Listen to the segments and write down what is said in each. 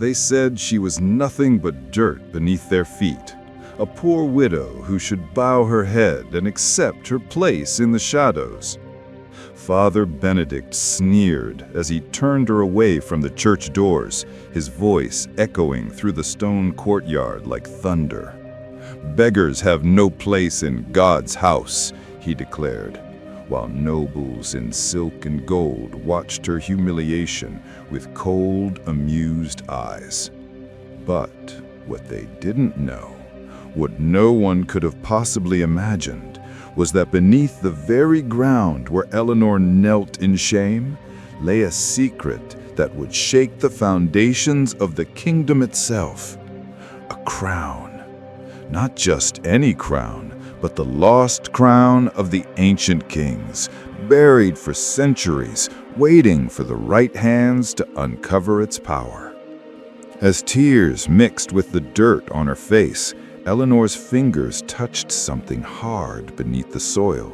They said she was nothing but dirt beneath their feet, a poor widow who should bow her head and accept her place in the shadows. Father Benedict sneered as he turned her away from the church doors, his voice echoing through the stone courtyard like thunder. "Beggars have no place in God's house," he declared, while nobles in silk and gold watched her humiliation with cold, amused eyes. But what they didn't know, what no one could have possibly imagined, was that beneath the very ground where Eleanor knelt in shame lay a secret that would shake the foundations of the kingdom itself. A crown. Not just any crown, but the lost crown of the ancient kings, buried for centuries, waiting for the right hands to uncover its power. As tears mixed with the dirt on her face, Eleanor's fingers touched something hard beneath the soil,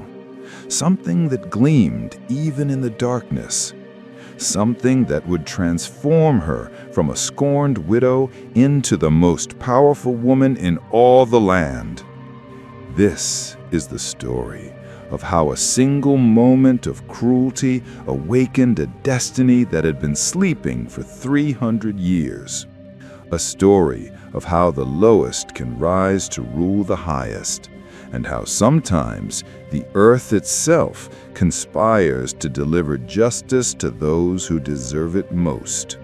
something that gleamed even in the darkness, something that would transform her from a scorned widow into the most powerful woman in all the land. This is the story of how a single moment of cruelty awakened a destiny that had been sleeping for 300 years. A story of how the lowest can rise to rule the highest, and how sometimes the earth itself conspires to deliver justice to those who deserve it most.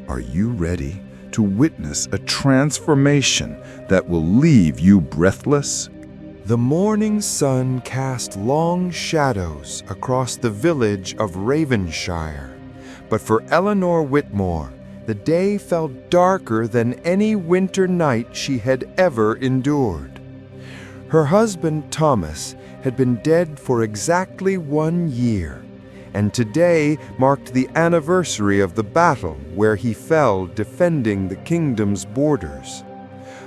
Are you ready to witness a transformation that will leave you breathless? The morning sun cast long shadows across the village of Ravenshire, but for Eleanor Whitmore, the day felt darker than any winter night she had ever endured. Her husband, Thomas, had been dead for exactly 1 year, and today marked the anniversary of the battle where he fell defending the kingdom's borders.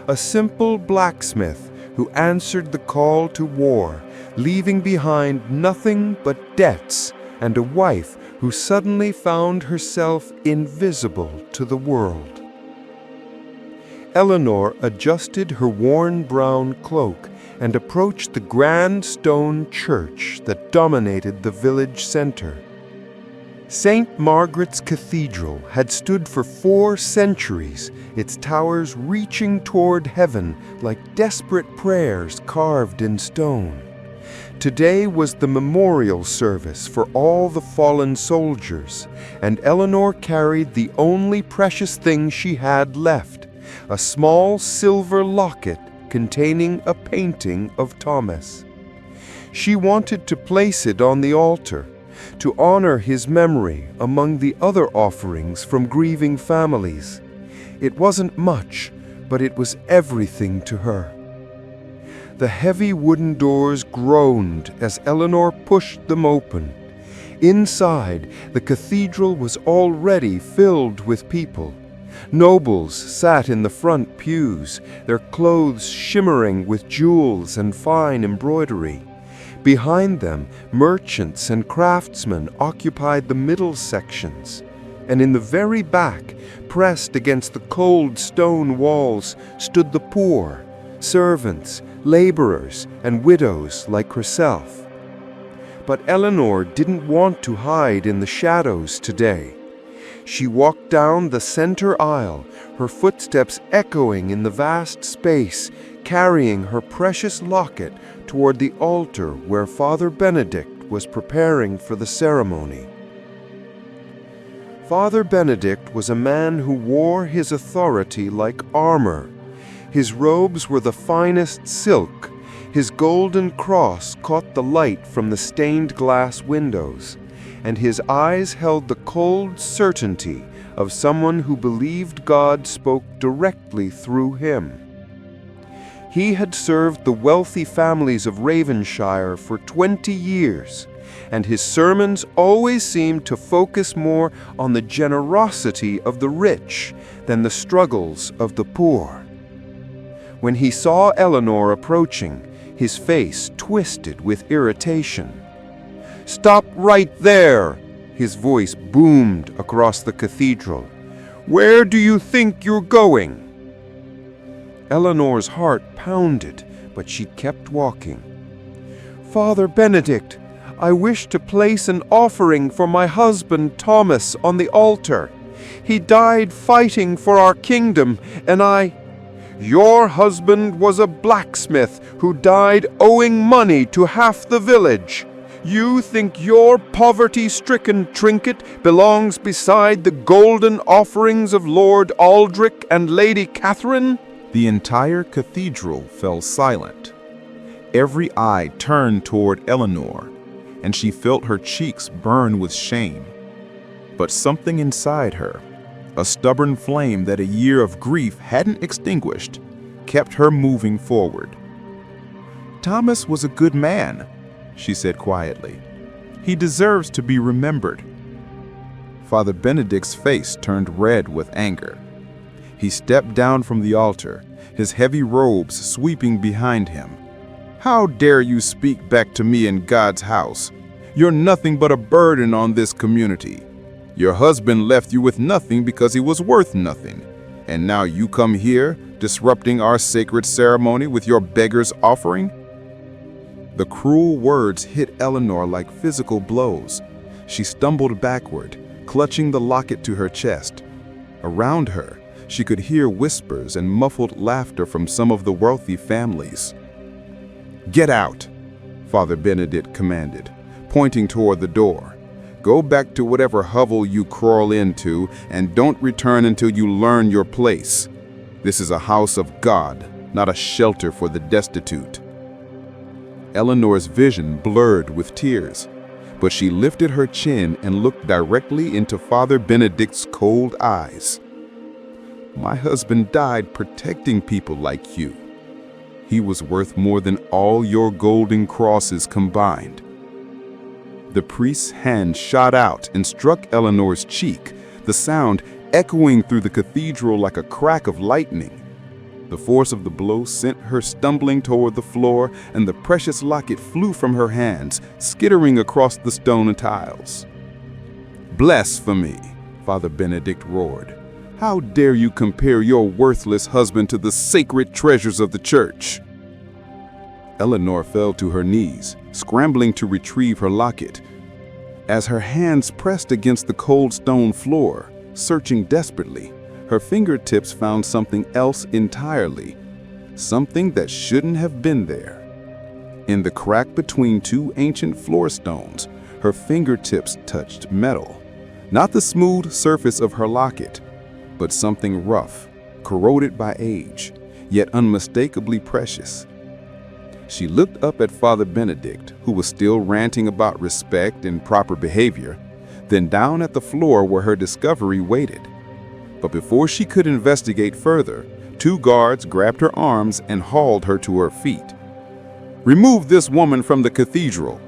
A simple blacksmith who answered the call to war, leaving behind nothing but debts, and a wife who suddenly found herself invisible to the world. Eleanor adjusted her worn brown cloak and approached the grand stone church that dominated the village center. St. Margaret's Cathedral had stood for 4 centuries, its towers reaching toward heaven like desperate prayers carved in stone. Today was the memorial service for all the fallen soldiers, and Eleanor carried the only precious thing she had left, a small silver locket containing a painting of Thomas. She wanted to place it on the altar, to honor his memory among the other offerings from grieving families. It wasn't much, but it was everything to her. The heavy wooden doors groaned as Eleanor pushed them open. Inside, the cathedral was already filled with people. Nobles sat in the front pews, their clothes shimmering with jewels and fine embroidery. Behind them, merchants and craftsmen occupied the middle sections. And in the very back, pressed against the cold stone walls, stood the poor, servants, laborers, and widows like herself. But Eleanor didn't want to hide in the shadows today. She walked down the center aisle, her footsteps echoing in the vast space, carrying her precious locket toward the altar where Father Benedict was preparing for the ceremony. Father Benedict was a man who wore his authority like armor. His robes were the finest silk. His golden cross caught the light from the stained glass windows, and his eyes held the cold certainty of someone who believed God spoke directly through him. He had served the wealthy families of Ravenshire for 20 years, and his sermons always seemed to focus more on the generosity of the rich than the struggles of the poor. When he saw Eleanor approaching, his face twisted with irritation. "Stop right there!" His voice boomed across the cathedral. Where do you think you're going?" Eleanor's heart pounded, but she kept walking. "Father Benedict, I wish to place an offering for my husband Thomas on the altar. He died fighting for our kingdom, and Your husband was a blacksmith who died owing money to half the village. You think your poverty-stricken trinket belongs beside the golden offerings of Lord Aldrich and Lady Catherine?" The entire cathedral fell silent. Every eye turned toward Eleanor, and she felt her cheeks burn with shame. But something inside her, a stubborn flame that a year of grief hadn't extinguished, kept her moving forward. "Thomas was a good man," she said quietly. "He deserves to be remembered." Father Benedict's face turned red with anger. He stepped down from the altar, his heavy robes sweeping behind him. "How dare you speak back to me in God's house? You're nothing but a burden on this community. Your husband left you with nothing because he was worth nothing. And now you come here, disrupting our sacred ceremony with your beggar's offering?" The cruel words hit Eleanor like physical blows. She stumbled backward, clutching the locket to her chest. Around her, she could hear whispers and muffled laughter from some of the wealthy families. "Get out," Father Benedict commanded, pointing toward the door. "Go back to whatever hovel you crawl into, and don't return until you learn your place. This is a house of God, not a shelter for the destitute." Eleanor's vision blurred with tears, but she lifted her chin and looked directly into Father Benedict's cold eyes. "My husband died protecting people like you. He was worth more than all your golden crosses combined." The priest's hand shot out and struck Eleanor's cheek, the sound echoing through the cathedral like a crack of lightning. The force of the blow sent her stumbling toward the floor, and the precious locket flew from her hands, skittering across the stone tiles. "Blasphemy!" Father Benedict roared. "How dare you compare your worthless husband to the sacred treasures of the church?" Eleanor fell to her knees, scrambling to retrieve her locket. As her hands pressed against the cold stone floor, searching desperately, her fingertips found something else entirely, something that shouldn't have been there. In the crack between two ancient floor stones, her fingertips touched metal, not the smooth surface of her locket, but something rough, corroded by age, yet unmistakably precious. She looked up at Father Benedict, who was still ranting about respect and proper behavior, then down at the floor where her discovery waited. But before she could investigate further, two guards grabbed her arms and hauled her to her feet. "Remove this woman from the cathedral,"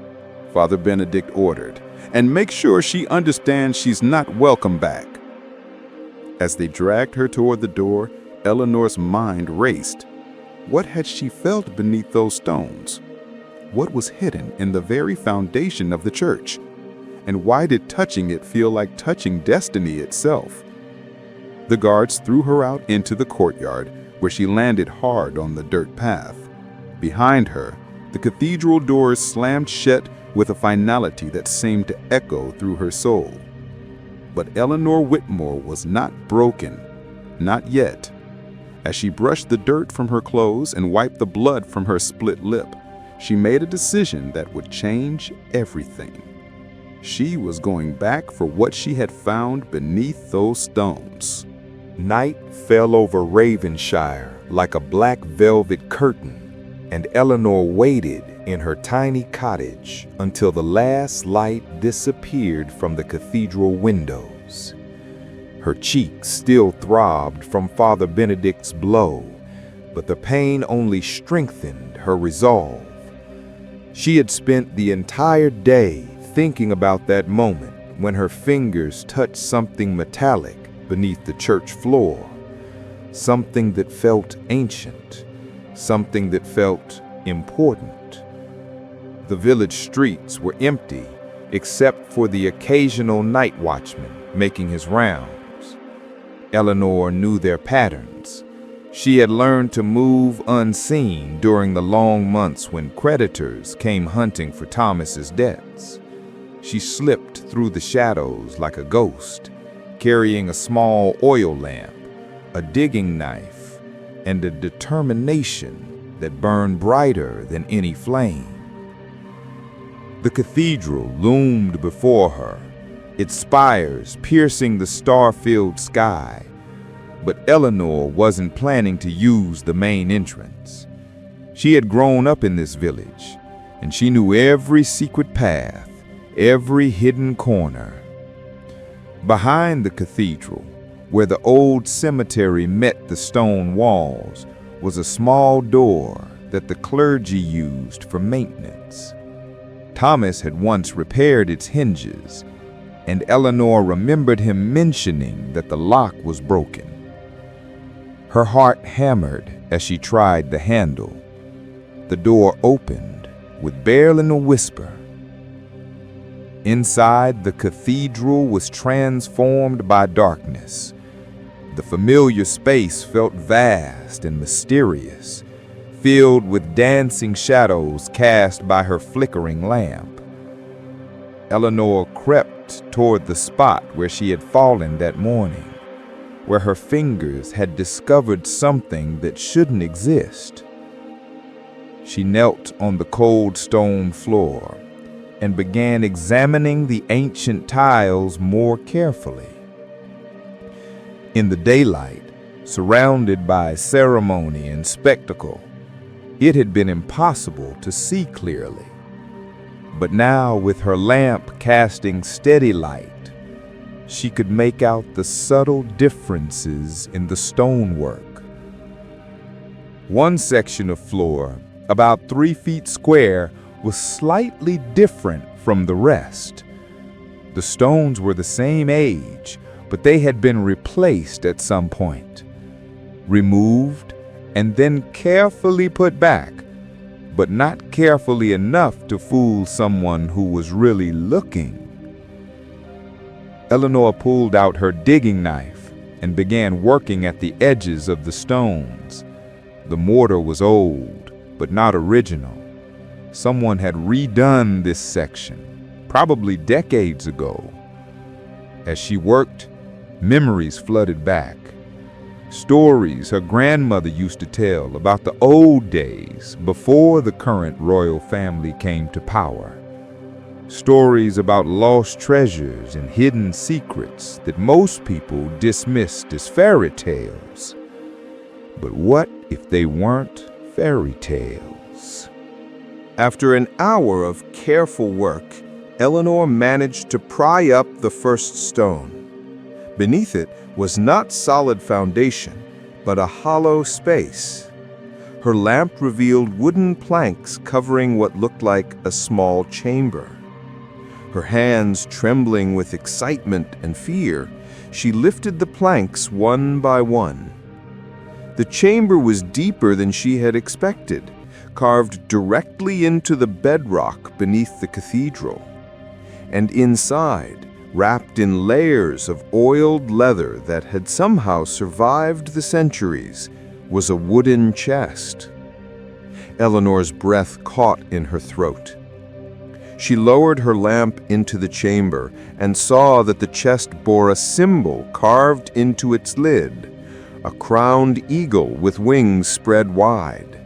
Father Benedict ordered, "and make sure she understands she's not welcome back." As they dragged her toward the door, Eleanor's mind raced. What had she felt beneath those stones? What was hidden in the very foundation of the church? And why did touching it feel like touching destiny itself? The guards threw her out into the courtyard, where she landed hard on the dirt path. Behind her, the cathedral doors slammed shut with a finality that seemed to echo through her soul. But Eleanor Whitmore was not broken, not yet. As she brushed the dirt from her clothes and wiped the blood from her split lip, she made a decision that would change everything. She was going back for what she had found beneath those stones. Night fell over Ravenshire like a black velvet curtain, and Eleanor waited in her tiny cottage until the last light disappeared from the cathedral windows. Her cheeks still throbbed from Father Benedict's blow, but the pain only strengthened her resolve. She had spent the entire day thinking about that moment when her fingers touched something metallic beneath the church floor, something that felt ancient, something that felt important. The village streets were empty, except for the occasional night watchman making his rounds. Eleanor knew their patterns. She had learned to move unseen during the long months when creditors came hunting for Thomas's debts. She slipped through the shadows like a ghost, carrying a small oil lamp, a digging knife, and a determination that burned brighter than any flame. The cathedral loomed before her, its spires piercing the star-filled sky. But Eleanor wasn't planning to use the main entrance. She had grown up in this village, and she knew every secret path, every hidden corner. Behind the cathedral, where the old cemetery met the stone walls, was a small door that the clergy used for maintenance. Thomas had once repaired its hinges, and Eleanor remembered him mentioning that the lock was broken. Her heart hammered as she tried the handle. The door opened with barely a whisper. Inside, the cathedral was transformed by darkness. The familiar space felt vast and mysterious, filled with dancing shadows cast by her flickering lamp. Eleanor crept toward the spot where she had fallen that morning, where her fingers had discovered something that shouldn't exist. She knelt on the cold stone floor and began examining the ancient tiles more carefully. In the daylight, surrounded by ceremony and spectacle, it had been impossible to see clearly. But now, with her lamp casting steady light, she could make out the subtle differences in the stonework. One section of floor, about 3 feet square, was slightly different from the rest. The stones were the same age, but they had been replaced at some point, removed, and then carefully put back, but not carefully enough to fool someone who was really looking. Eleanor pulled out her digging knife and began working at the edges of the stones. The mortar was old, but not original. Someone had redone this section, probably decades ago. As she worked, memories flooded back. Stories her grandmother used to tell about the old days before the current royal family came to power. Stories about lost treasures and hidden secrets that most people dismissed as fairy tales. But what if they weren't fairy tales? After an hour of careful work, Eleanor managed to pry up the first stone. Beneath it was not solid foundation, but a hollow space. Her lamp revealed wooden planks covering what looked like a small chamber. Her hands trembling with excitement and fear, she lifted the planks one by one. The chamber was deeper than she had expected, carved directly into the bedrock beneath the cathedral. And inside, wrapped in layers of oiled leather that had somehow survived the centuries, was a wooden chest. Eleanor's breath caught in her throat. She lowered her lamp into the chamber and saw that the chest bore a symbol carved into its lid, a crowned eagle with wings spread wide.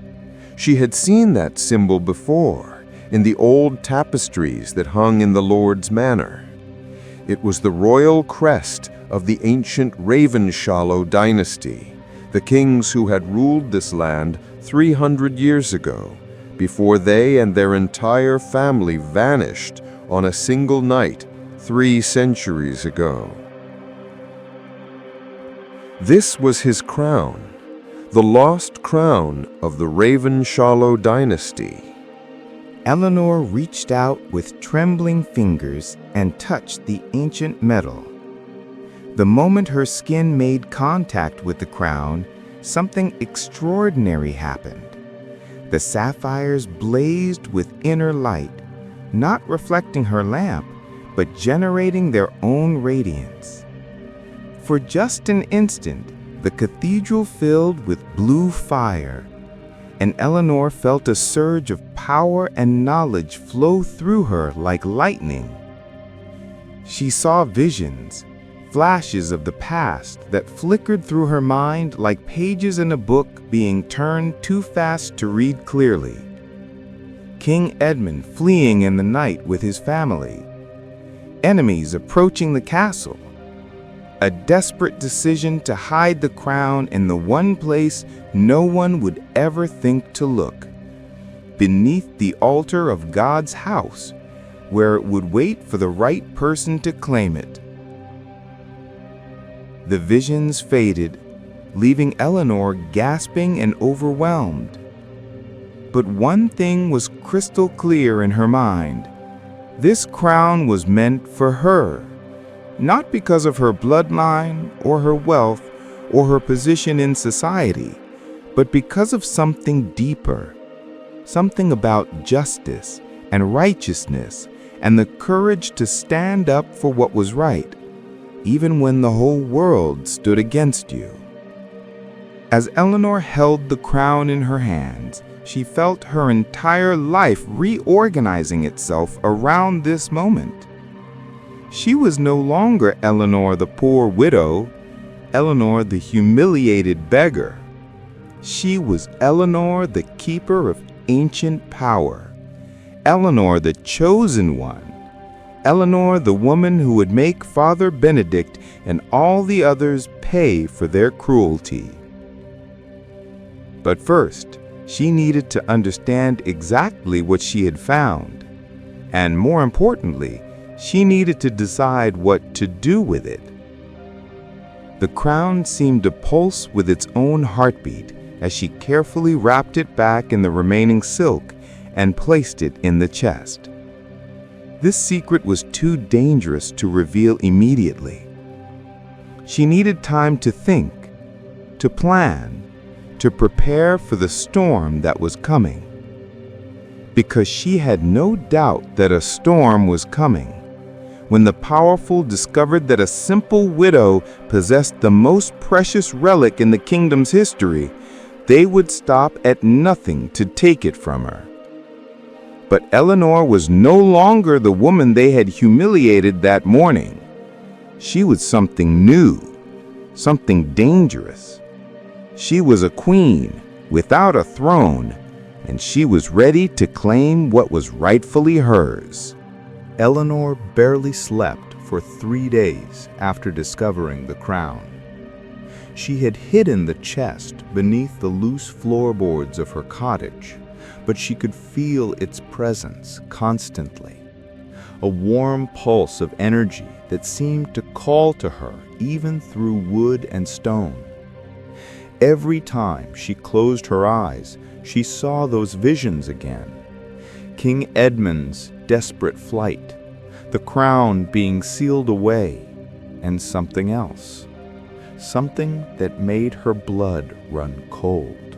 She had seen that symbol before in the old tapestries that hung in the Lord's manor. It was the royal crest of the ancient Ravenshallow dynasty, the kings who had ruled this land 300 years ago, before they and their entire family vanished on a single night 3 centuries ago. This was his crown, the lost crown of the Ravenshallow dynasty. Eleanor reached out with trembling fingers and touched the ancient metal. The moment her skin made contact with the crown, something extraordinary happened. The sapphires blazed with inner light, not reflecting her lamp, but generating their own radiance. For just an instant, the cathedral filled with blue fire, and Eleanor felt a surge of power and knowledge flow through her like lightning. She saw visions, flashes of the past that flickered through her mind like pages in a book being turned too fast to read clearly. King Edmund fleeing in the night with his family, enemies approaching the castle, a desperate decision to hide the crown in the one place no one would ever think to look, beneath the altar of God's house, where it would wait for the right person to claim it. The visions faded, leaving Eleanor gasping and overwhelmed. But one thing was crystal clear in her mind. This crown was meant for her, not because of her bloodline or her wealth or her position in society, but because of something deeper, something about justice and righteousness and the courage to stand up for what was right, even when the whole world stood against you. As Eleanor held the crown in her hands, she felt her entire life reorganizing itself around this moment. She was no longer Eleanor the poor widow, Eleanor the humiliated beggar. She was Eleanor the keeper of ancient power, Eleanor the chosen one, Eleanor the woman who would make Father Benedict and all the others pay for their cruelty. But first, she needed to understand exactly what she had found, and more importantly, she needed to decide what to do with it. The crown seemed to pulse with its own heartbeat as she carefully wrapped it back in the remaining silk and placed it in the chest. This secret was too dangerous to reveal immediately. She needed time to think, to plan, to prepare for the storm that was coming. Because she had no doubt that a storm was coming. When the powerful discovered that a simple widow possessed the most precious relic in the kingdom's history, they would stop at nothing to take it from her. But Eleanor was no longer the woman they had humiliated that morning. She was something new, something dangerous. She was a queen without a throne, and she was ready to claim what was rightfully hers. Eleanor barely slept for 3 days after discovering the crown. She had hidden the chest beneath the loose floorboards of her cottage, but she could feel its presence constantly, a warm pulse of energy that seemed to call to her even through wood and stone. Every time she closed her eyes, she saw those visions again. King Edmund's desperate flight, the crown being sealed away, and something else. Something that made her blood run cold.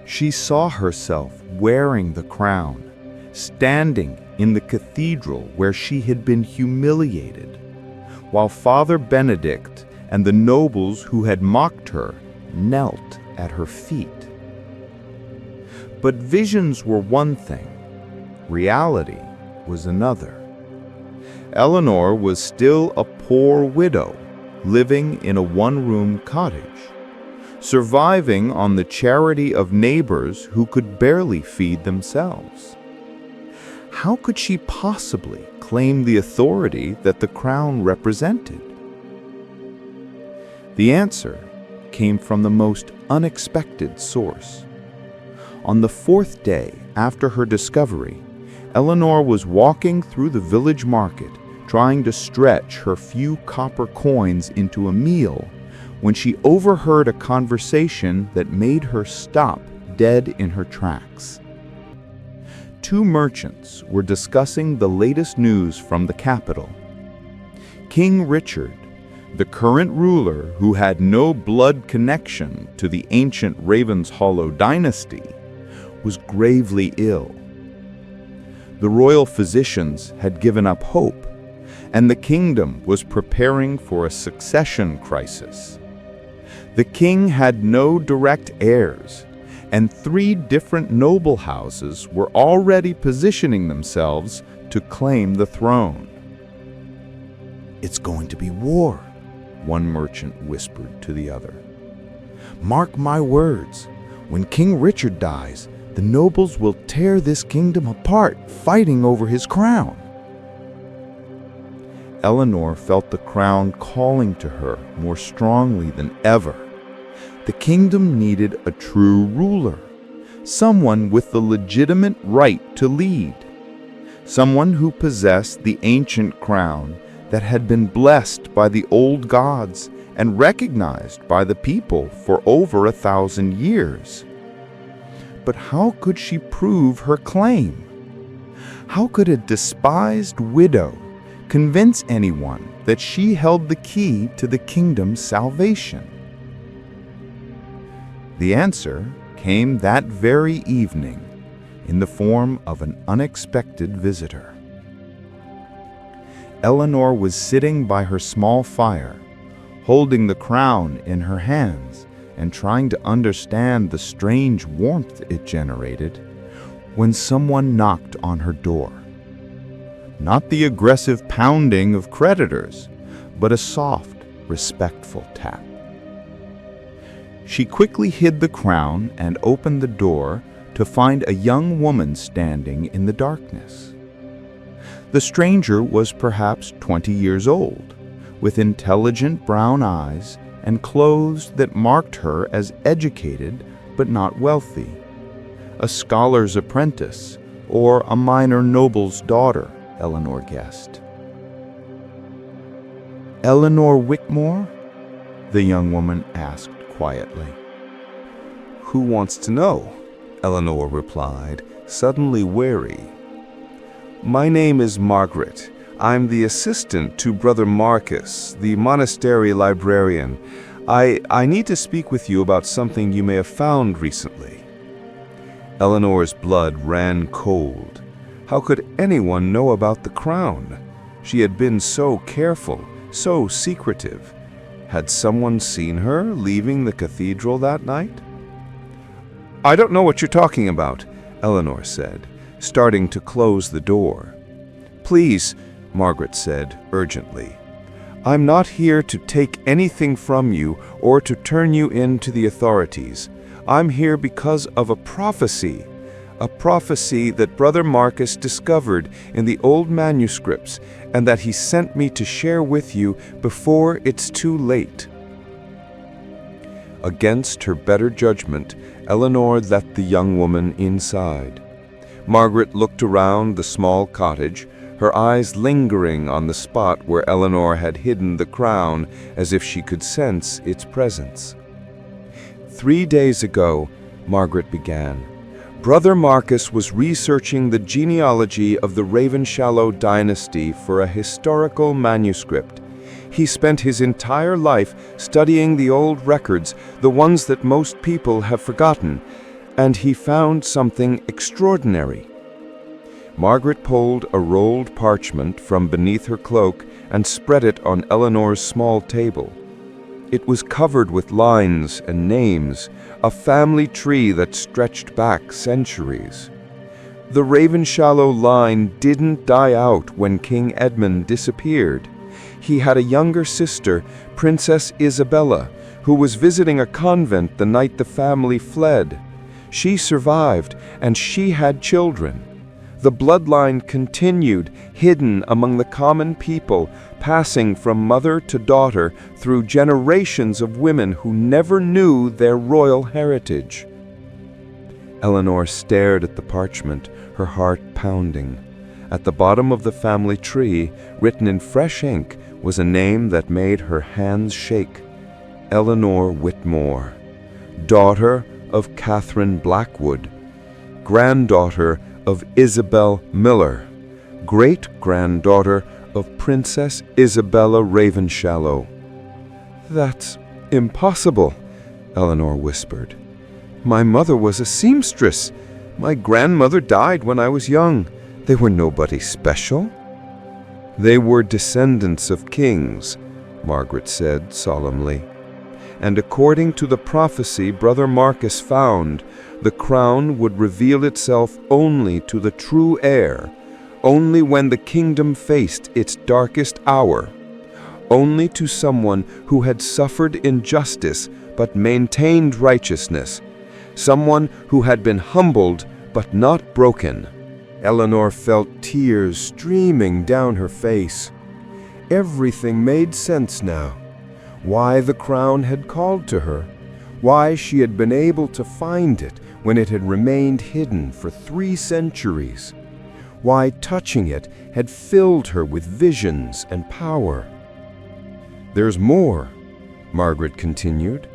She saw herself wearing the crown, standing in the cathedral where she had been humiliated, while Father Benedict and the nobles who had mocked her knelt at her feet. But visions were one thing, reality was another. Eleanor was still a poor widow, living in a one-room cottage, surviving on the charity of neighbors who could barely feed themselves. How could she possibly claim the authority that the crown represented? The answer came from the most unexpected source. On the 4th day after her discovery, Eleanor was walking through the village market, trying to stretch her few copper coins into a meal, when she overheard a conversation that made her stop dead in her tracks. 2 merchants were discussing the latest news from the capital. King Richard, the current ruler who had no blood connection to the ancient Ravenshollow dynasty, was gravely ill. The royal physicians had given up hope, and the kingdom was preparing for a succession crisis. The king had no direct heirs, and 3 different noble houses were already positioning themselves to claim the throne. "It's going to be war," one merchant whispered to the other. "Mark my words, when King Richard dies, the nobles will tear this kingdom apart, fighting over his crown." Eleanor felt the crown calling to her more strongly than ever. The kingdom needed a true ruler, someone with the legitimate right to lead, someone who possessed the ancient crown that had been blessed by the old gods and recognized by the people for over 1,000 years. But how could she prove her claim? How could a despised widow convince anyone that she held the key to the kingdom's salvation? The answer came that very evening in the form of an unexpected visitor. Eleanor was sitting by her small fire, holding the crown in her hands and trying to understand the strange warmth it generated, when someone knocked on her door. Not the aggressive pounding of creditors, but a soft, respectful tap. She quickly hid the crown and opened the door to find a young woman standing in the darkness. The stranger was perhaps 20 years old, with intelligent brown eyes and clothes that marked her as educated but not wealthy. A scholar's apprentice or a minor noble's daughter, Eleanor guessed. "Eleanor Whitmore?" the young woman asked quietly. "Who wants to know?" Eleanor replied, suddenly wary. "My name is Margaret. I'm the assistant to Brother Marcus, the monastery librarian. I need to speak with you about something you may have found recently." Eleanor's blood ran cold. How could anyone know about the crown? She had been so careful, so secretive. Had someone seen her leaving the cathedral that night? "I don't know what you're talking about," Eleanor said, starting to close the door. "Please," Margaret said urgently, "I'm not here to take anything from you or to turn you in to the authorities. I'm here because of a prophecy that Brother Marcus discovered in the old manuscripts and that he sent me to share with you before it's too late." Against her better judgment, Eleanor let the young woman inside. Margaret looked around the small cottage, her eyes lingering on the spot where Eleanor had hidden the crown as if she could sense its presence. "3 days ago," Margaret began, "Brother Marcus was researching the genealogy of the Ravenshallow dynasty for a historical manuscript. He spent his entire life studying the old records, the ones that most people have forgotten, and he found something extraordinary." Margaret pulled a rolled parchment from beneath her cloak and spread it on Eleanor's small table. It was covered with lines and names, a family tree that stretched back centuries. The Ravenshallow line didn't die out when King Edmund disappeared. He had a younger sister, Princess Isabella, who was visiting a convent the night the family fled. She survived, and she had children. The bloodline continued, hidden among the common people, passing from mother to daughter through generations of women who never knew their royal heritage. Eleanor stared at the parchment, her heart pounding. At the bottom of the family tree, written in fresh ink, was a name that made her hands shake. Eleanor Whitmore, daughter of Catherine Blackwood, granddaughter of Isabel Miller, great-granddaughter of Princess Isabella Ravenshallow. "That's impossible," Eleanor whispered. "My mother was a seamstress. My grandmother died when I was young. They were nobody special." They were descendants of kings, Margaret said solemnly. And according to the prophecy Brother Marcus found, the crown would reveal itself only to the true heir, only when the kingdom faced its darkest hour, only to someone who had suffered injustice but maintained righteousness, someone who had been humbled but not broken. Eleanor felt tears streaming down her face. Everything made sense now. Why the crown had called to her, why she had been able to find it when it had remained hidden for 3 centuries, why touching it had filled her with visions and power. "There's more," Margaret continued.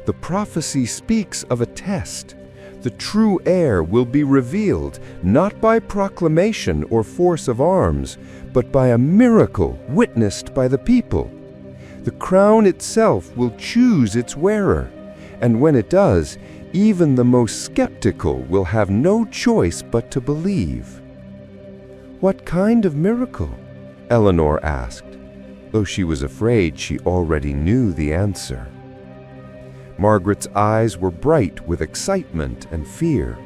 "The prophecy speaks of a test. The true heir will be revealed not by proclamation or force of arms, but by a miracle witnessed by the people. The crown itself will choose its wearer, and when it does, even the most skeptical will have no choice but to believe." "What kind of miracle?" Eleanor asked, though she was afraid she already knew the answer. Margaret's eyes were bright with excitement and fear.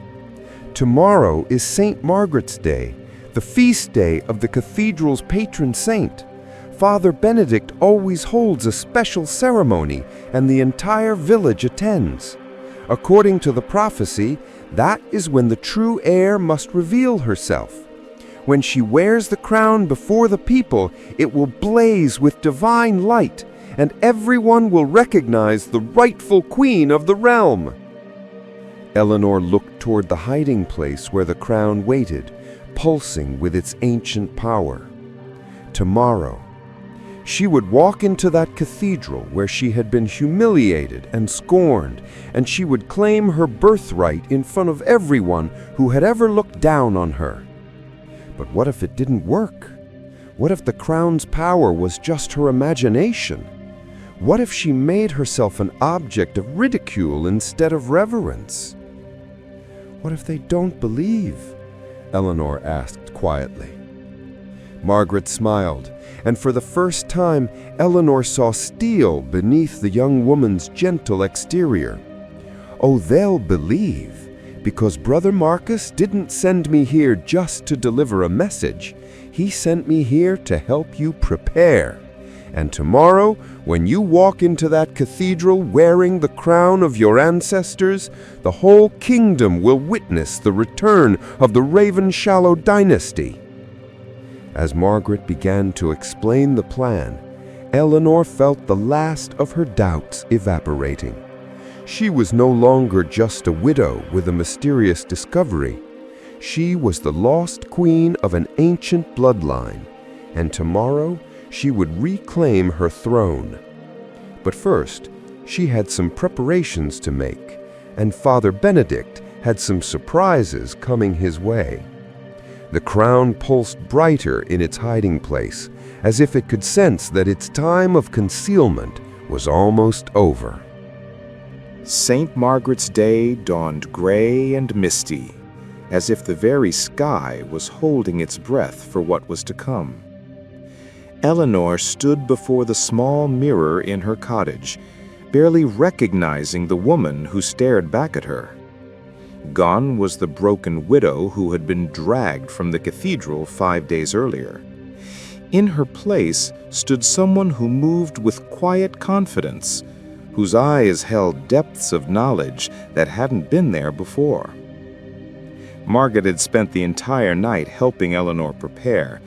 "Tomorrow is St. Margaret's Day, the feast day of the cathedral's patron saint. Father Benedict always holds a special ceremony, and the entire village attends. According to the prophecy, that is when the true heir must reveal herself. When she wears the crown before the people, it will blaze with divine light, and everyone will recognize the rightful queen of the realm." Eleanor looked toward the hiding place where the crown waited, pulsing with its ancient power. Tomorrow, she would walk into that cathedral where she had been humiliated and scorned, and she would claim her birthright in front of everyone who had ever looked down on her. But what if it didn't work? What if the crown's power was just her imagination? What if she made herself an object of ridicule instead of reverence? "What if they don't believe?" Eleanor asked quietly. Margaret smiled, and for the first time Eleanor saw steel beneath the young woman's gentle exterior. "Oh, they'll believe, because Brother Marcus didn't send me here just to deliver a message. He sent me here to help you prepare. And tomorrow, when you walk into that cathedral wearing the crown of your ancestors, the whole kingdom will witness the return of the Ravenshallow dynasty." As Margaret began to explain the plan, Eleanor felt the last of her doubts evaporating. She was no longer just a widow with a mysterious discovery. She was the lost queen of an ancient bloodline, and tomorrow she would reclaim her throne. But first, she had some preparations to make, and Father Benedict had some surprises coming his way. The crown pulsed brighter in its hiding place, as if it could sense that its time of concealment was almost over. St. Margaret's Day dawned gray and misty, as if the very sky was holding its breath for what was to come. Eleanor stood before the small mirror in her cottage, barely recognizing the woman who stared back at her. Gone was the broken widow who had been dragged from the cathedral 5 days earlier. In her place stood someone who moved with quiet confidence, whose eyes held depths of knowledge that hadn't been there before. Margaret had spent the entire night helping Eleanor prepare,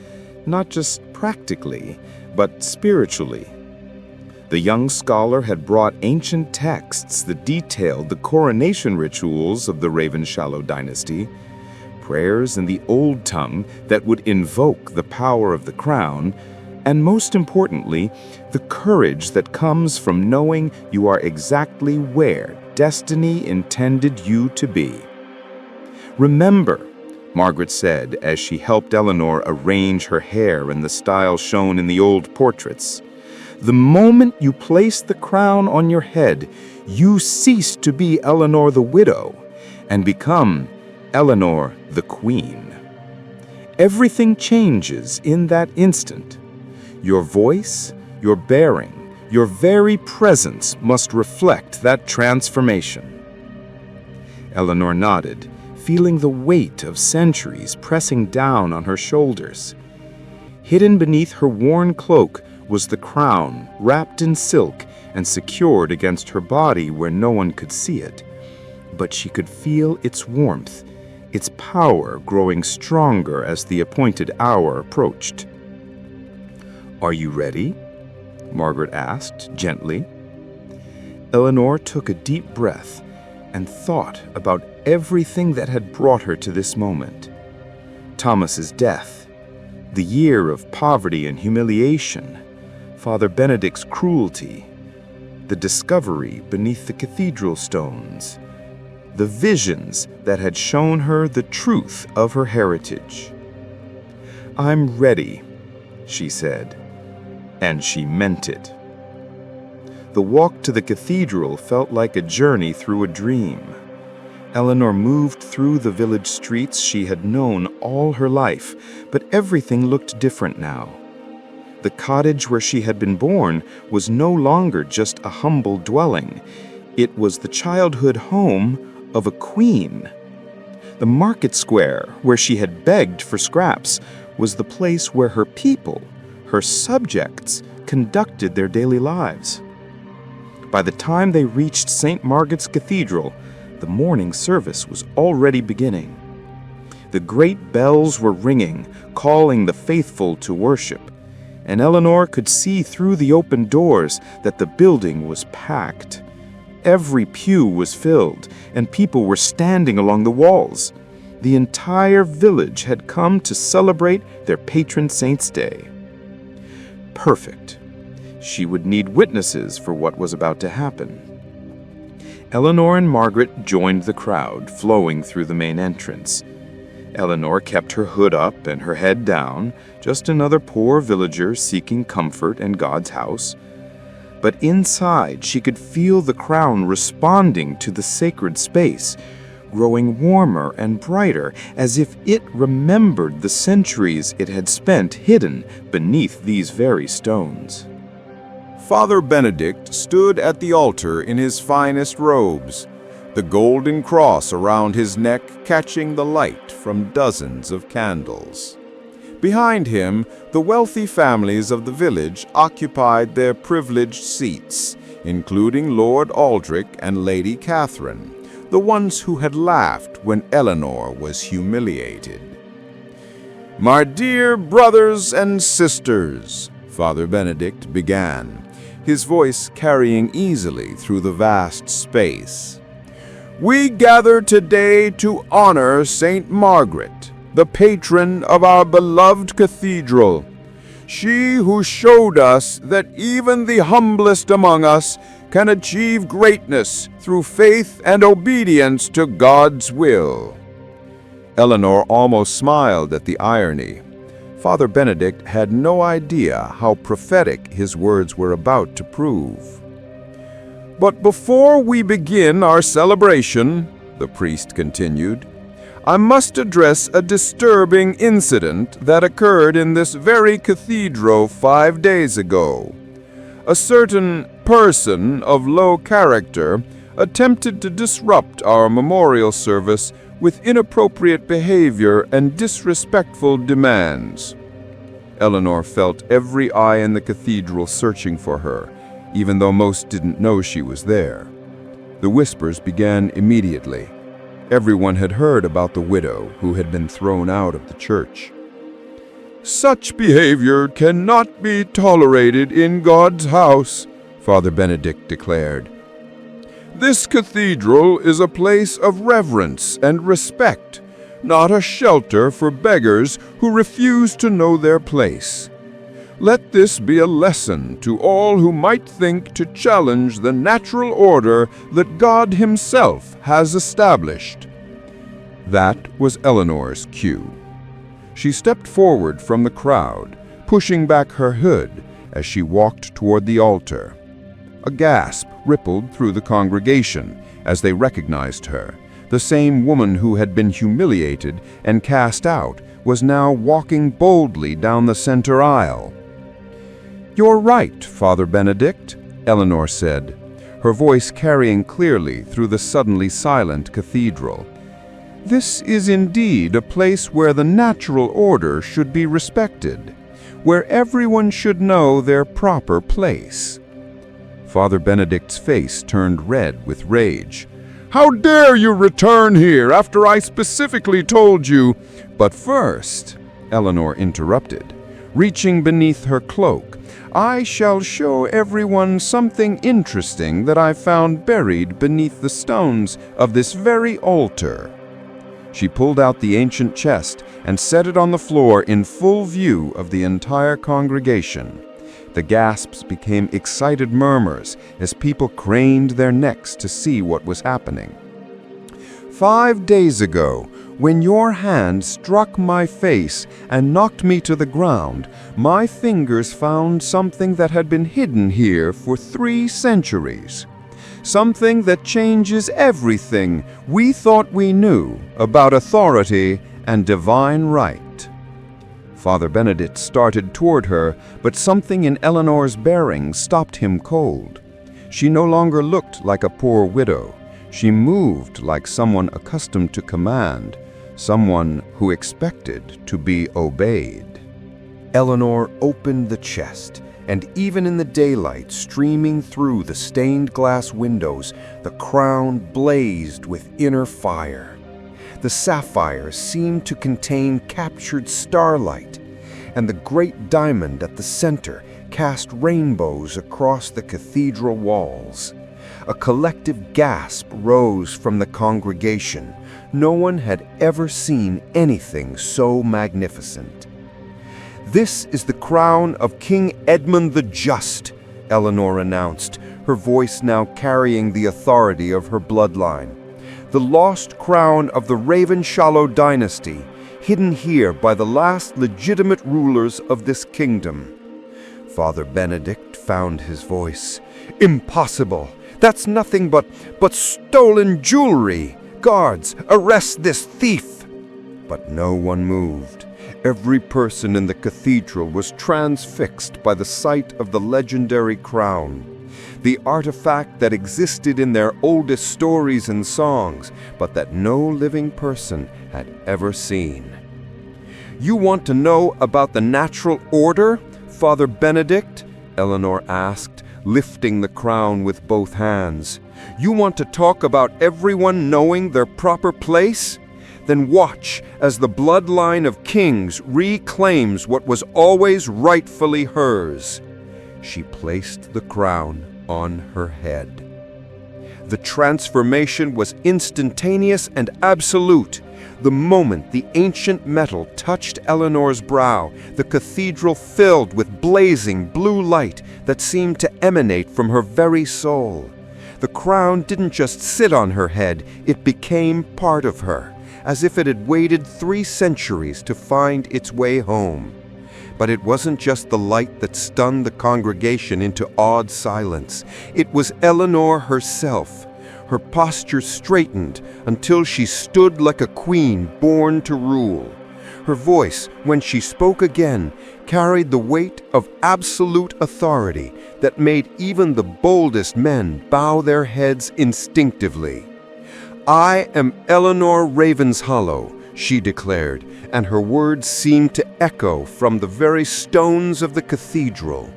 not just practically, but spiritually. The young scholar had brought ancient texts that detailed the coronation rituals of the Ravenshallow dynasty, prayers in the old tongue that would invoke the power of the crown, and most importantly, the courage that comes from knowing you are exactly where destiny intended you to be. "Remember," Margaret said as she helped Eleanor arrange her hair in the style shown in the old portraits, "the moment you place the crown on your head, you cease to be Eleanor the widow and become Eleanor the queen. Everything changes in that instant. Your voice, your bearing, your very presence must reflect that transformation. Eleanor nodded, feeling the weight of centuries pressing down on her shoulders. Hidden beneath her worn cloak was the crown, wrapped in silk and secured against her body where no one could see it. But she could feel its warmth, its power growing stronger as the appointed hour approached. "Are you ready?" Margaret asked gently. Eleanor took a deep breath and thought about everything that had brought her to this moment. Thomas's death, the year of poverty and humiliation, Father Benedict's cruelty, the discovery beneath the cathedral stones, the visions that had shown her the truth of her heritage. "I'm ready," she said, and she meant it. The walk to the cathedral felt like a journey through a dream. Eleanor moved through the village streets she had known all her life, but everything looked different now. The cottage where she had been born was no longer just a humble dwelling. It was the childhood home of a queen. The market square, where she had begged for scraps, was the place where her people, her subjects, conducted their daily lives. By the time they reached St. Margaret's Cathedral, the morning service was already beginning. The great bells were ringing, calling the faithful to worship, and Eleanor could see through the open doors that the building was packed. Every pew was filled, and people were standing along the walls. The entire village had come to celebrate their patron saint's day. Perfect. She would need witnesses for what was about to happen. Eleanor and Margaret joined the crowd flowing through the main entrance. Eleanor kept her hood up and her head down, just another poor villager seeking comfort in God's house. But inside, she could feel the crown responding to the sacred space, growing warmer and brighter, as if it remembered the centuries it had spent hidden beneath these very stones. Father Benedict stood at the altar in his finest robes, the golden cross around his neck catching the light from dozens of candles. Behind him, the wealthy families of the village occupied their privileged seats, including Lord Aldrich and Lady Catherine, the ones who had laughed when Eleanor was humiliated. "My dear brothers and sisters," Father Benedict began, his voice carrying easily through the vast space, "we gather today to honor St. Margaret, the patron of our beloved cathedral, she who showed us that even the humblest among us can achieve greatness through faith and obedience to God's will." Eleanor almost smiled at the irony. Father Benedict had no idea how prophetic his words were about to prove. "But before we begin our celebration," the priest continued, "I must address a disturbing incident that occurred in this very cathedral 5 days ago. A certain person of low character attempted to disrupt our memorial service with inappropriate behavior and disrespectful demands." Eleanor felt every eye in the cathedral searching for her, even though most didn't know she was there. The whispers began immediately. Everyone had heard about the widow who had been thrown out of the church. "Such behavior cannot be tolerated in God's house," Father Benedict declared. "This cathedral is a place of reverence and respect, not a shelter for beggars who refuse to know their place. Let this be a lesson to all who might think to challenge the natural order that God Himself has established." That was Eleanor's cue. She stepped forward from the crowd, pushing back her hood as she walked toward the altar. A gasp rippled through the congregation as they recognized her, The same woman who had been humiliated and cast out was now walking boldly down the center aisle. "You're right, Father Benedict," Eleanor said, her voice carrying clearly through the suddenly silent cathedral. "This is indeed a place where the natural order should be respected, where everyone should know their proper place." Father Benedict's face turned red with rage. "How dare you return here after I specifically told you—" "But first," Eleanor interrupted, reaching beneath her cloak, "I shall show everyone something interesting that I found buried beneath the stones of this very altar." She pulled out the ancient chest and set it on the floor in full view of the entire congregation. The gasps became excited murmurs as people craned their necks to see what was happening. "5 days ago, when your hand struck my face and knocked me to the ground, my fingers found something that had been hidden here for 3 centuries. Something that changes everything we thought we knew about authority and divine right." Father Benedict started toward her, but something in Eleanor's bearing stopped him cold. She no longer looked like a poor widow. She moved like someone accustomed to command, someone who expected to be obeyed. Eleanor opened the chest, and even in the daylight streaming through the stained glass windows, the crown blazed with inner fire. The sapphires seemed to contain captured starlight, and the great diamond at the center cast rainbows across the cathedral walls. A collective gasp rose from the congregation. No one had ever seen anything so magnificent. "This is the crown of King Edmund the Just," Eleanor announced, her voice now carrying the authority of her bloodline. "The lost crown of the Ravenshallow dynasty, hidden here by the last legitimate rulers of this kingdom." Father Benedict found his voice. "Impossible! That's nothing but stolen jewelry! Guards, arrest this thief!" But no one moved. Every person in the cathedral was transfixed by the sight of the legendary crown, the artifact that existed in their oldest stories and songs, but that no living person had ever seen. "You want to know about the natural order, Father Benedict?" Eleanor asked, lifting the crown with both hands. "You want to talk about everyone knowing their proper place? Then watch as the bloodline of kings reclaims what was always rightfully hers." She placed the crown on her head. The transformation was instantaneous and absolute. The moment the ancient metal touched Eleanor's brow, the cathedral filled with blazing blue light that seemed to emanate from her very soul. The crown didn't just sit on her head, it became part of her, as if it had waited 3 centuries to find its way home. But it wasn't just the light that stunned the congregation into awed silence. It was Eleanor herself. Her posture straightened until she stood like a queen born to rule. Her voice, when she spoke again, carried the weight of absolute authority that made even the boldest men bow their heads instinctively. "I am Eleanor Ravenshallow," she declared, and her words seemed to echo from the very stones of the cathedral.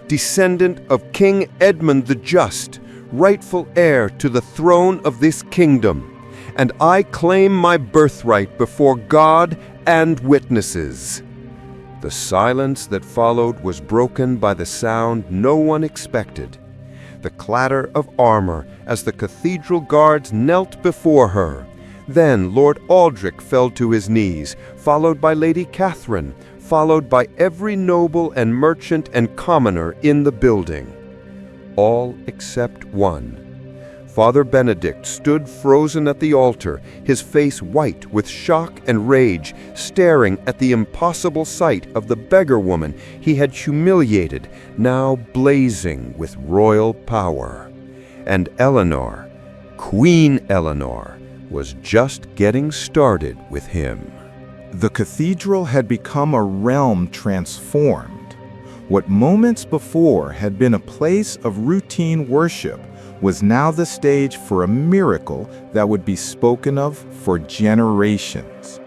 "Descendant of King Edmund the Just, rightful heir to the throne of this kingdom, and I claim my birthright before God and witnesses." The silence that followed was broken by the sound no one expected. The clatter of armor as the cathedral guards knelt before her. Then Lord Aldrich fell to his knees, followed by Lady Catherine, followed by every noble and merchant and commoner in the building. All except one. Father Benedict stood frozen at the altar, his face white with shock and rage, staring at the impossible sight of the beggar woman he had humiliated, now blazing with royal power. And Eleanor, Queen Eleanor, was just getting started with him. The cathedral had become a realm transformed. What moments before had been a place of routine worship was now the stage for a miracle that would be spoken of for generations.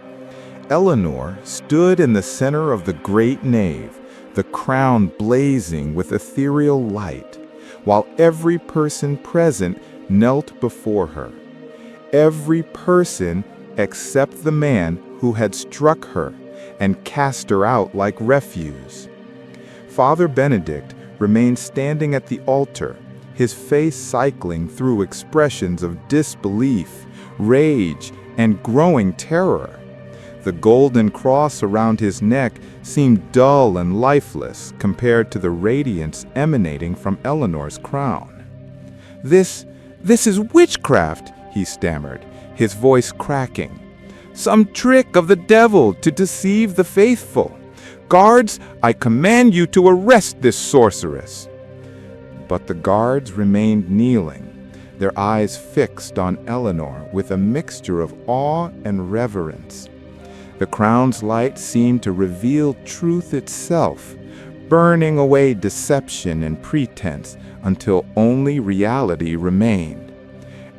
Eleanor stood in the center of the great nave, the crown blazing with ethereal light, while every person present knelt before her. Every person except the man who had struck her and cast her out like refuse. Father Benedict remained standing at the altar, his face cycling through expressions of disbelief, rage, and growing terror. The golden cross around his neck seemed dull and lifeless compared to the radiance emanating from Eleanor's crown. This is witchcraft," he stammered, his voice cracking. "Some trick of the devil to deceive the faithful. Guards, I command you to arrest this sorceress." But the guards remained kneeling, their eyes fixed on Eleanor with a mixture of awe and reverence. The crown's light seemed to reveal truth itself, burning away deception and pretense until only reality remained.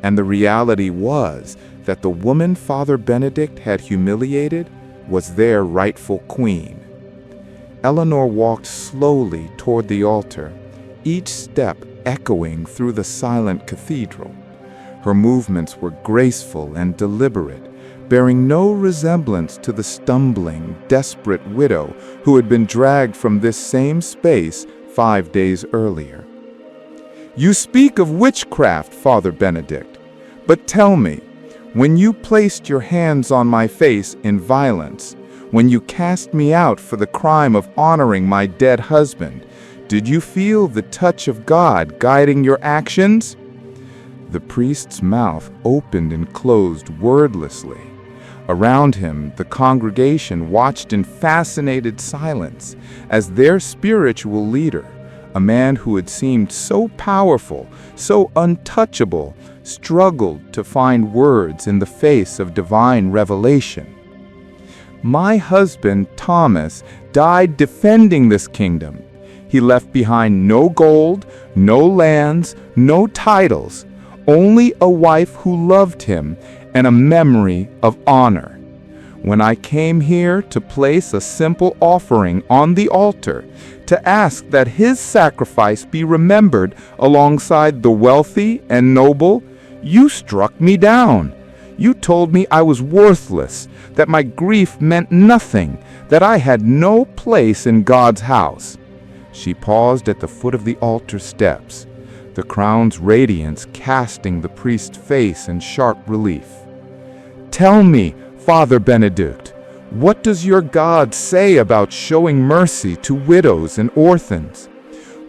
And the reality was that the woman Father Benedict had humiliated was their rightful queen. Eleanor walked slowly toward the altar, each step echoing through the silent cathedral. Her movements were graceful and deliberate, bearing no resemblance to the stumbling, desperate widow who had been dragged from this same space 5 days earlier. "You speak of witchcraft, Father Benedict, but tell me, when you placed your hands on my face in violence, when you cast me out for the crime of honoring my dead husband, did you feel the touch of God guiding your actions?" The priest's mouth opened and closed wordlessly. Around him, the congregation watched in fascinated silence as their spiritual leader, a man who had seemed so powerful, so untouchable, struggled to find words in the face of divine revelation. "My husband, Thomas, died defending this kingdom. He left behind no gold, no lands, no titles, only a wife who loved him and a memory of honor. When I came here to place a simple offering on the altar, to ask that his sacrifice be remembered alongside the wealthy and noble, you struck me down. You told me I was worthless, that my grief meant nothing, that I had no place in God's house." She paused at the foot of the altar steps, the crown's radiance casting the priest's face in sharp relief. "Tell me, Father Benedict, what does your God say about showing mercy to widows and orphans?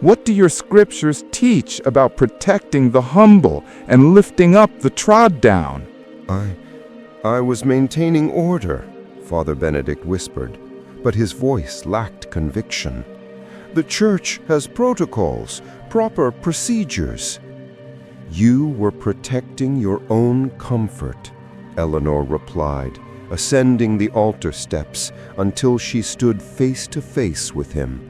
What do your scriptures teach about protecting the humble and lifting up the trod down?" I was maintaining order," Father Benedict whispered, but his voice lacked conviction. "The church has protocols, proper procedures." "You were protecting your own comfort," Eleanor replied, ascending the altar steps until she stood face to face with him.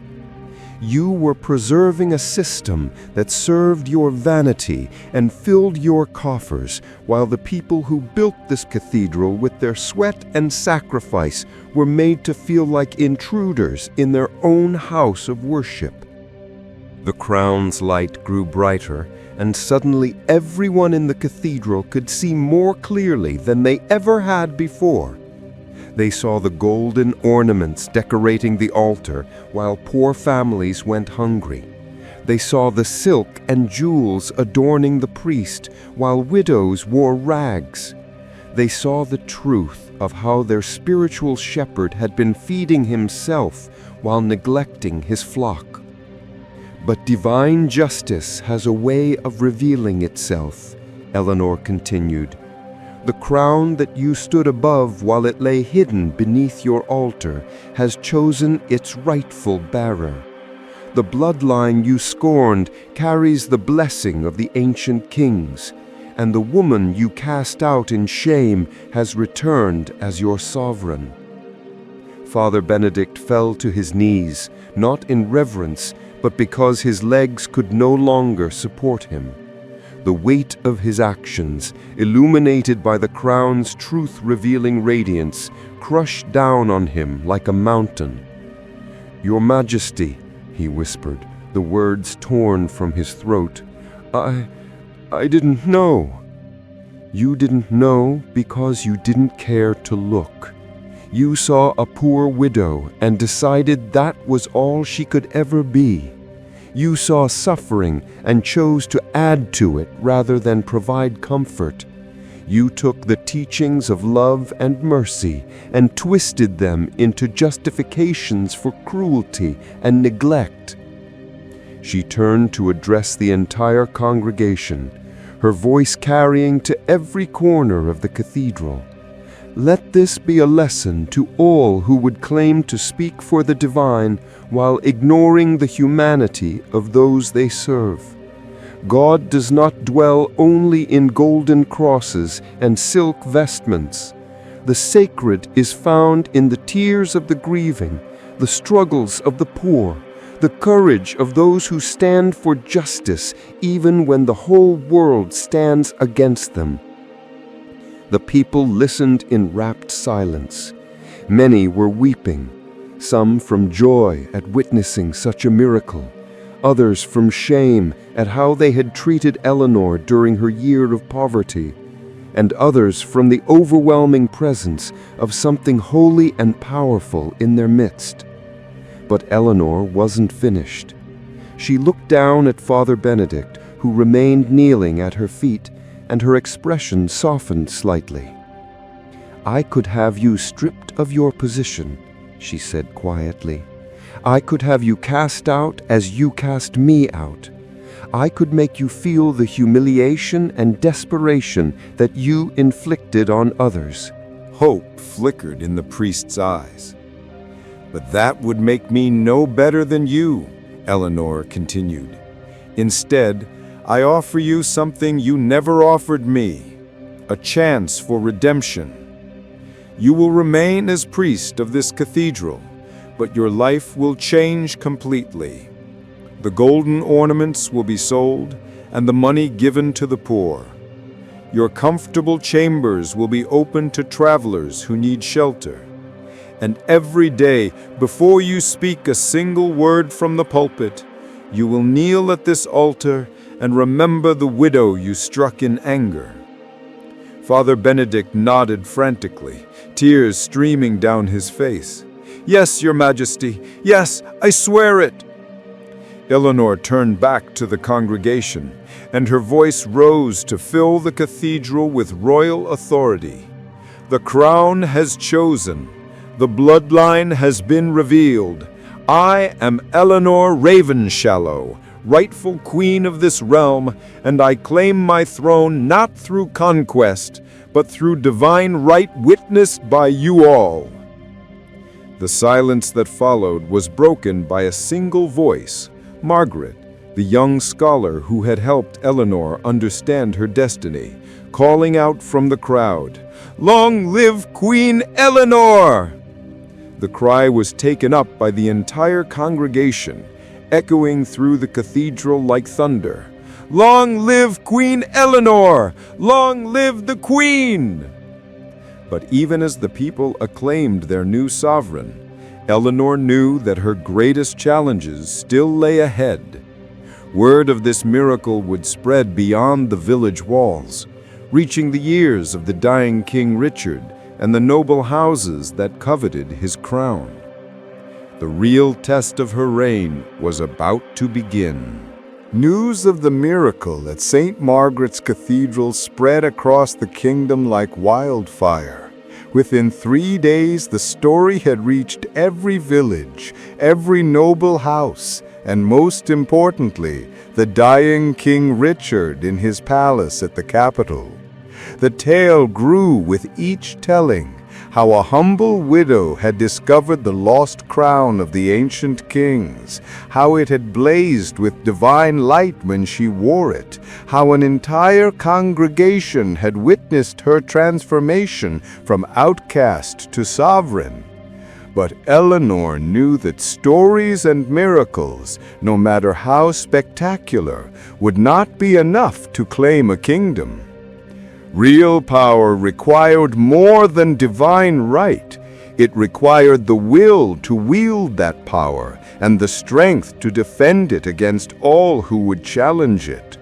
"You were preserving a system that served your vanity and filled your coffers, while the people who built this cathedral with their sweat and sacrifice were made to feel like intruders in their own house of worship." The crown's light grew brighter, and suddenly everyone in the cathedral could see more clearly than they ever had before. They saw the golden ornaments decorating the altar while poor families went hungry. They saw the silk and jewels adorning the priest while widows wore rags. They saw the truth of how their spiritual shepherd had been feeding himself while neglecting his flock. "But divine justice has a way of revealing itself," Eleanor continued. "The crown that you stood above while it lay hidden beneath your altar has chosen its rightful bearer. The bloodline you scorned carries the blessing of the ancient kings, and the woman you cast out in shame has returned as your sovereign." Father Benedict fell to his knees, not in reverence, but because his legs could no longer support him. The weight of his actions, illuminated by the crown's truth-revealing radiance, crushed down on him like a mountain. "Your Majesty," he whispered, the words torn from his throat, I didn't know." "You didn't know because you didn't care to look. You saw a poor widow and decided that was all she could ever be. You saw suffering and chose to add to it rather than provide comfort. You took the teachings of love and mercy and twisted them into justifications for cruelty and neglect." She turned to address the entire congregation, her voice carrying to every corner of the cathedral. "Let this be a lesson to all who would claim to speak for the divine while ignoring the humanity of those they serve. God does not dwell only in golden crosses and silk vestments. The sacred is found in the tears of the grieving, the struggles of the poor, the courage of those who stand for justice even when the whole world stands against them." The people listened in rapt silence. Many were weeping, some from joy at witnessing such a miracle, others from shame at how they had treated Eleanor during her year of poverty, and others from the overwhelming presence of something holy and powerful in their midst. But Eleanor wasn't finished. She looked down at Father Benedict, who remained kneeling at her feet, and her expression softened slightly. "I could have you stripped of your position," she said quietly. "I could have you cast out as you cast me out. I could make you feel the humiliation and desperation that you inflicted on others." Hope flickered in the priest's eyes. "But that would make me no better than you," Eleanor continued. "Instead, I offer you something you never offered me, a chance for redemption. You will remain as priest of this cathedral, but your life will change completely. The golden ornaments will be sold and the money given to the poor. Your comfortable chambers will be open to travelers who need shelter. And every day, before you speak a single word from the pulpit, you will kneel at this altar and remember the widow you struck in anger." Father Benedict nodded frantically, tears streaming down his face. "Yes, Your Majesty, yes, I swear it." Eleanor turned back to the congregation, and her voice rose to fill the cathedral with royal authority. "The crown has chosen. The bloodline has been revealed. I am Eleanor Ravenshallow, rightful queen of this realm, and I claim my throne not through conquest, but through divine right witnessed by you all." The silence that followed was broken by a single voice, Margaret, the young scholar who had helped Eleanor understand her destiny, calling out from the crowd, "Long live Queen Eleanor!" The cry was taken up by the entire congregation, echoing through the cathedral like thunder. "Long live Queen Eleanor! Long live the Queen!" But even as the people acclaimed their new sovereign, Eleanor knew that her greatest challenges still lay ahead. Word of this miracle would spread beyond the village walls, reaching the ears of the dying King Richard and the noble houses that coveted his crown. The real test of her reign was about to begin. News of the miracle at St. Margaret's Cathedral spread across the kingdom like wildfire. Within 3 days, the story had reached every village, every noble house, and most importantly, the dying King Richard in his palace at the capital. The tale grew with each telling, how a humble widow had discovered the lost crown of the ancient kings, how it had blazed with divine light when she wore it, how an entire congregation had witnessed her transformation from outcast to sovereign. But Eleanor knew that stories and miracles, no matter how spectacular, would not be enough to claim a kingdom. Real power required more than divine right. It required the will to wield that power and the strength to defend it against all who would challenge it.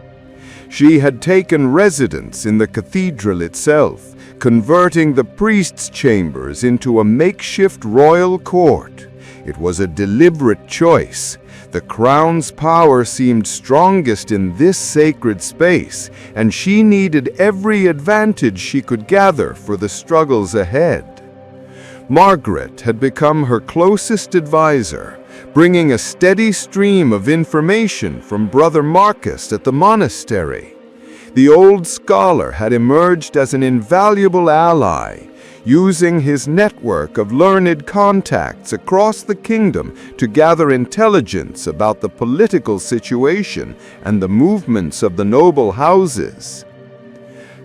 She had taken residence in the cathedral itself, converting the priests' chambers into a makeshift royal court. It was a deliberate choice. The crown's power seemed strongest in this sacred space, and she needed every advantage she could gather for the struggles ahead. Margaret had become her closest advisor, bringing a steady stream of information from Brother Marcus at the monastery. The old scholar had emerged as an invaluable ally, using his network of learned contacts across the kingdom to gather intelligence about the political situation and the movements of the noble houses.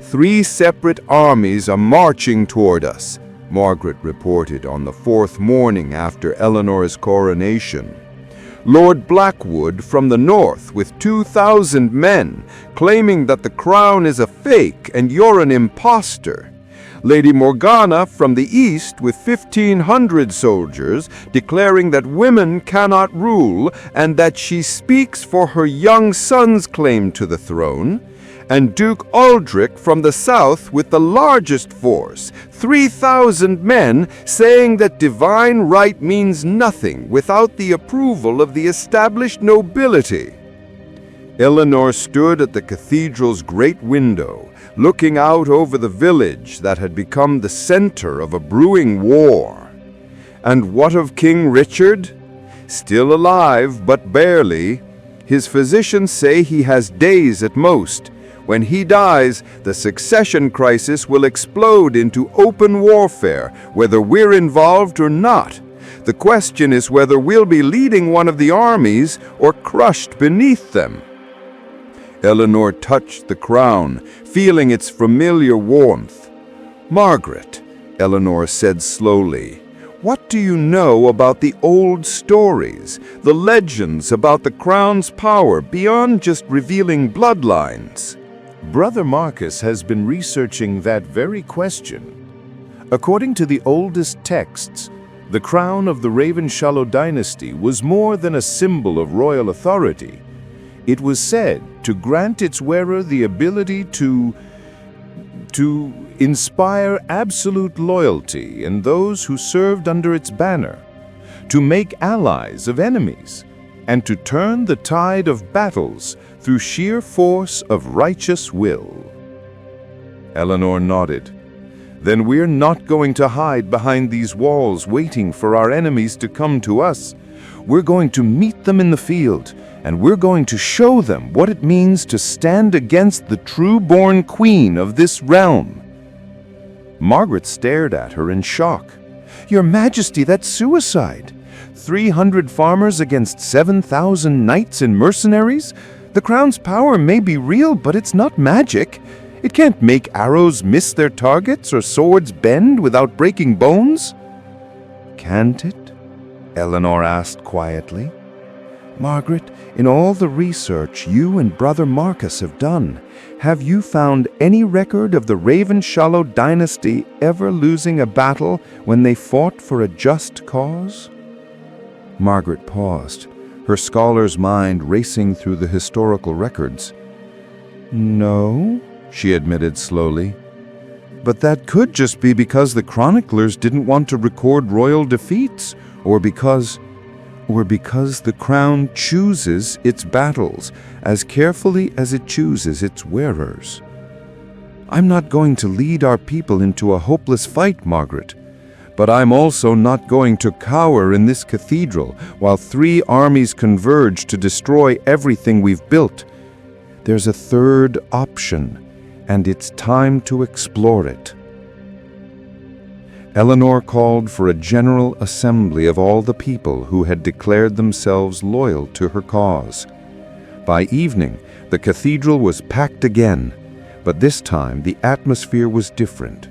3 separate armies are marching toward us, Margaret reported on the 4th morning after Eleanor's coronation. Lord Blackwood from the north with 2,000 men, claiming that the crown is a fake and you're an imposter. Lady Morgana from the east with 1,500 soldiers, declaring that women cannot rule and that she speaks for her young son's claim to the throne. And Duke Aldrich from the south with the largest force, 3,000 men, saying that divine right means nothing without the approval of the established nobility. Eleanor stood at the cathedral's great window, looking out over the village that had become the center of a brewing war. And what of King Richard? Still alive, but barely. His physicians say he has days at most. When he dies, the succession crisis will explode into open warfare, whether we're involved or not. The question is whether we'll be leading one of the armies or crushed beneath them. Eleanor touched the crown, feeling its familiar warmth. "Margaret," Eleanor said slowly, "what do you know about the old stories, the legends about the crown's power beyond just revealing bloodlines?" Brother Marcus has been researching that very question. According to the oldest texts, the crown of the Ravenshallow dynasty was more than a symbol of royal authority. It was said to grant its wearer the ability to inspire absolute loyalty in those who served under its banner, to make allies of enemies, and to turn the tide of battles through sheer force of righteous will. Eleanor nodded. "Then we're not going to hide behind these walls waiting for our enemies to come to us. We're going to meet them in the field, and we're going to show them what it means to stand against the true-born queen of this realm." Margaret stared at her in shock. "Your Majesty, that's suicide. 300 farmers against 7,000 knights and mercenaries? The crown's power may be real, but it's not magic. It can't make arrows miss their targets or swords bend without breaking bones." "Can't it?" Eleanor asked quietly. "Margaret, in all the research you and Brother Marcus have done, have you found any record of the Ravenshallow dynasty ever losing a battle when they fought for a just cause?" Margaret paused, her scholar's mind racing through the historical records. "No," she admitted slowly. "But that could just be because the chroniclers didn't want to record royal defeats, or because the crown chooses its battles as carefully as it chooses its wearers. I'm not going to lead our people into a hopeless fight, Margaret. But I'm also not going to cower in this cathedral while 3 armies converge to destroy everything we've built. There's a third option, and it's time to explore it." Eleanor called for a general assembly of all the people who had declared themselves loyal to her cause. By evening, the cathedral was packed again, but this time the atmosphere was different.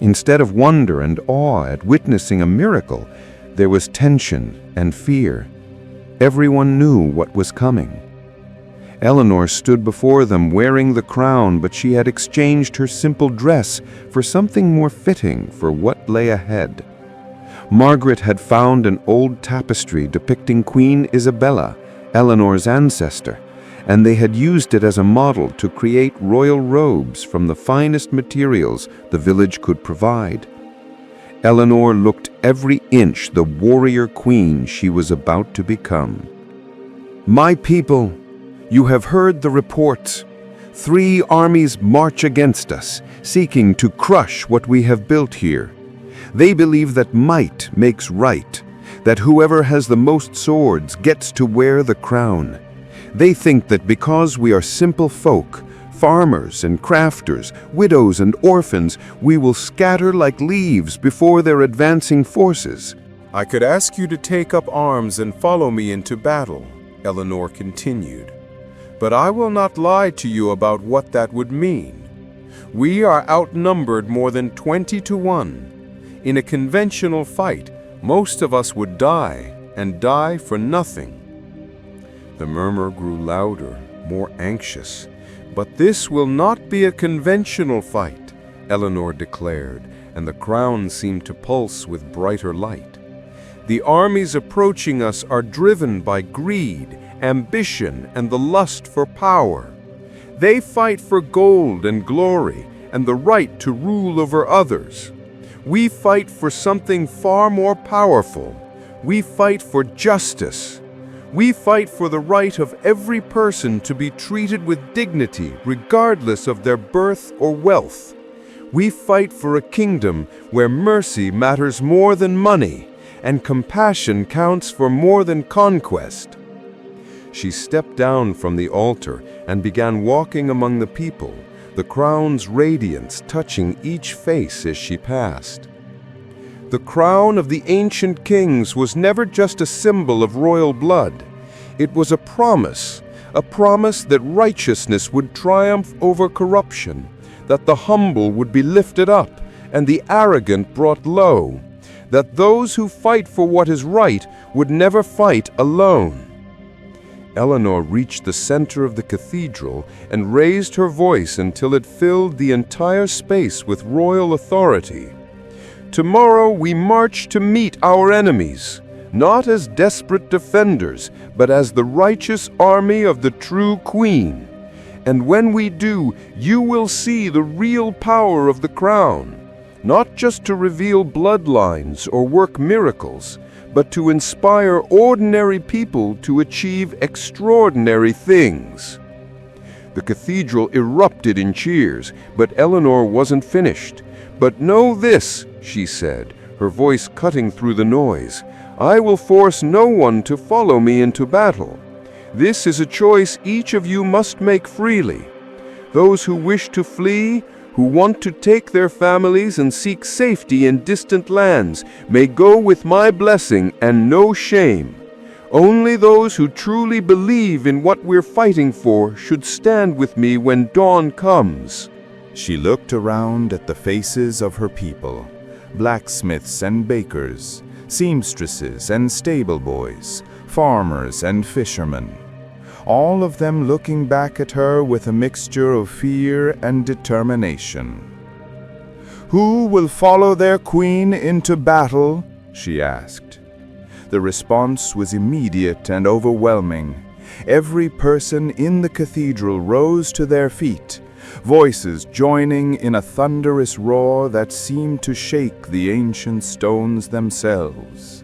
Instead of wonder and awe at witnessing a miracle, there was tension and fear. Everyone knew what was coming. Eleanor stood before them wearing the crown, but she had exchanged her simple dress for something more fitting for what lay ahead. Margaret had found an old tapestry depicting Queen Isabella, Eleanor's ancestor, and they had used it as a model to create royal robes from the finest materials the village could provide. Eleanor looked every inch the warrior queen she was about to become. "My people, you have heard the reports. 3 armies march against us, seeking to crush what we have built here. They believe that might makes right, that whoever has the most swords gets to wear the crown. They think that because we are simple folk, farmers and crafters, widows and orphans, we will scatter like leaves before their advancing forces." "I could ask you to take up arms and follow me into battle," Eleanor continued. "But I will not lie to you about what that would mean. We are outnumbered more than 20 to 1. In a conventional fight, most of us would die, and die for nothing." The murmur grew louder, more anxious. "But this will not be a conventional fight," Eleanor declared, and the crown seemed to pulse with brighter light. "The armies approaching us are driven by greed, ambition, and the lust for power. They fight for gold and glory and the right to rule over others. We fight for something far more powerful. We fight for justice. We fight for the right of every person to be treated with dignity regardless of their birth or wealth. We fight for a kingdom where mercy matters more than money and compassion counts for more than conquest." She stepped down from the altar and began walking among the people, the crown's radiance touching each face as she passed. The crown of the ancient kings was never just a symbol of royal blood. It was a promise that righteousness would triumph over corruption, that the humble would be lifted up and the arrogant brought low, that those who fight for what is right would never fight alone. Eleanor reached the center of the cathedral and raised her voice until it filled the entire space with royal authority. "Tomorrow we march to meet our enemies, not as desperate defenders, but as the righteous army of the true Queen. And when we do, you will see the real power of the crown, not just to reveal bloodlines or work miracles, but to inspire ordinary people to achieve extraordinary things." The cathedral erupted in cheers, but Eleanor wasn't finished. "But know this," she said, her voice cutting through the noise, "I will force no one to follow me into battle. This is a choice each of you must make freely. Those who wish to flee, who want to take their families and seek safety in distant lands, may go with my blessing and no shame. Only those who truly believe in what we're fighting for should stand with me when dawn comes." She looked around at the faces of her people, blacksmiths and bakers, seamstresses and stable boys, farmers and fishermen, all of them looking back at her with a mixture of fear and determination. "Who will follow their queen into battle?" she asked. The response was immediate and overwhelming. Every person in the cathedral rose to their feet, voices joining in a thunderous roar that seemed to shake the ancient stones themselves.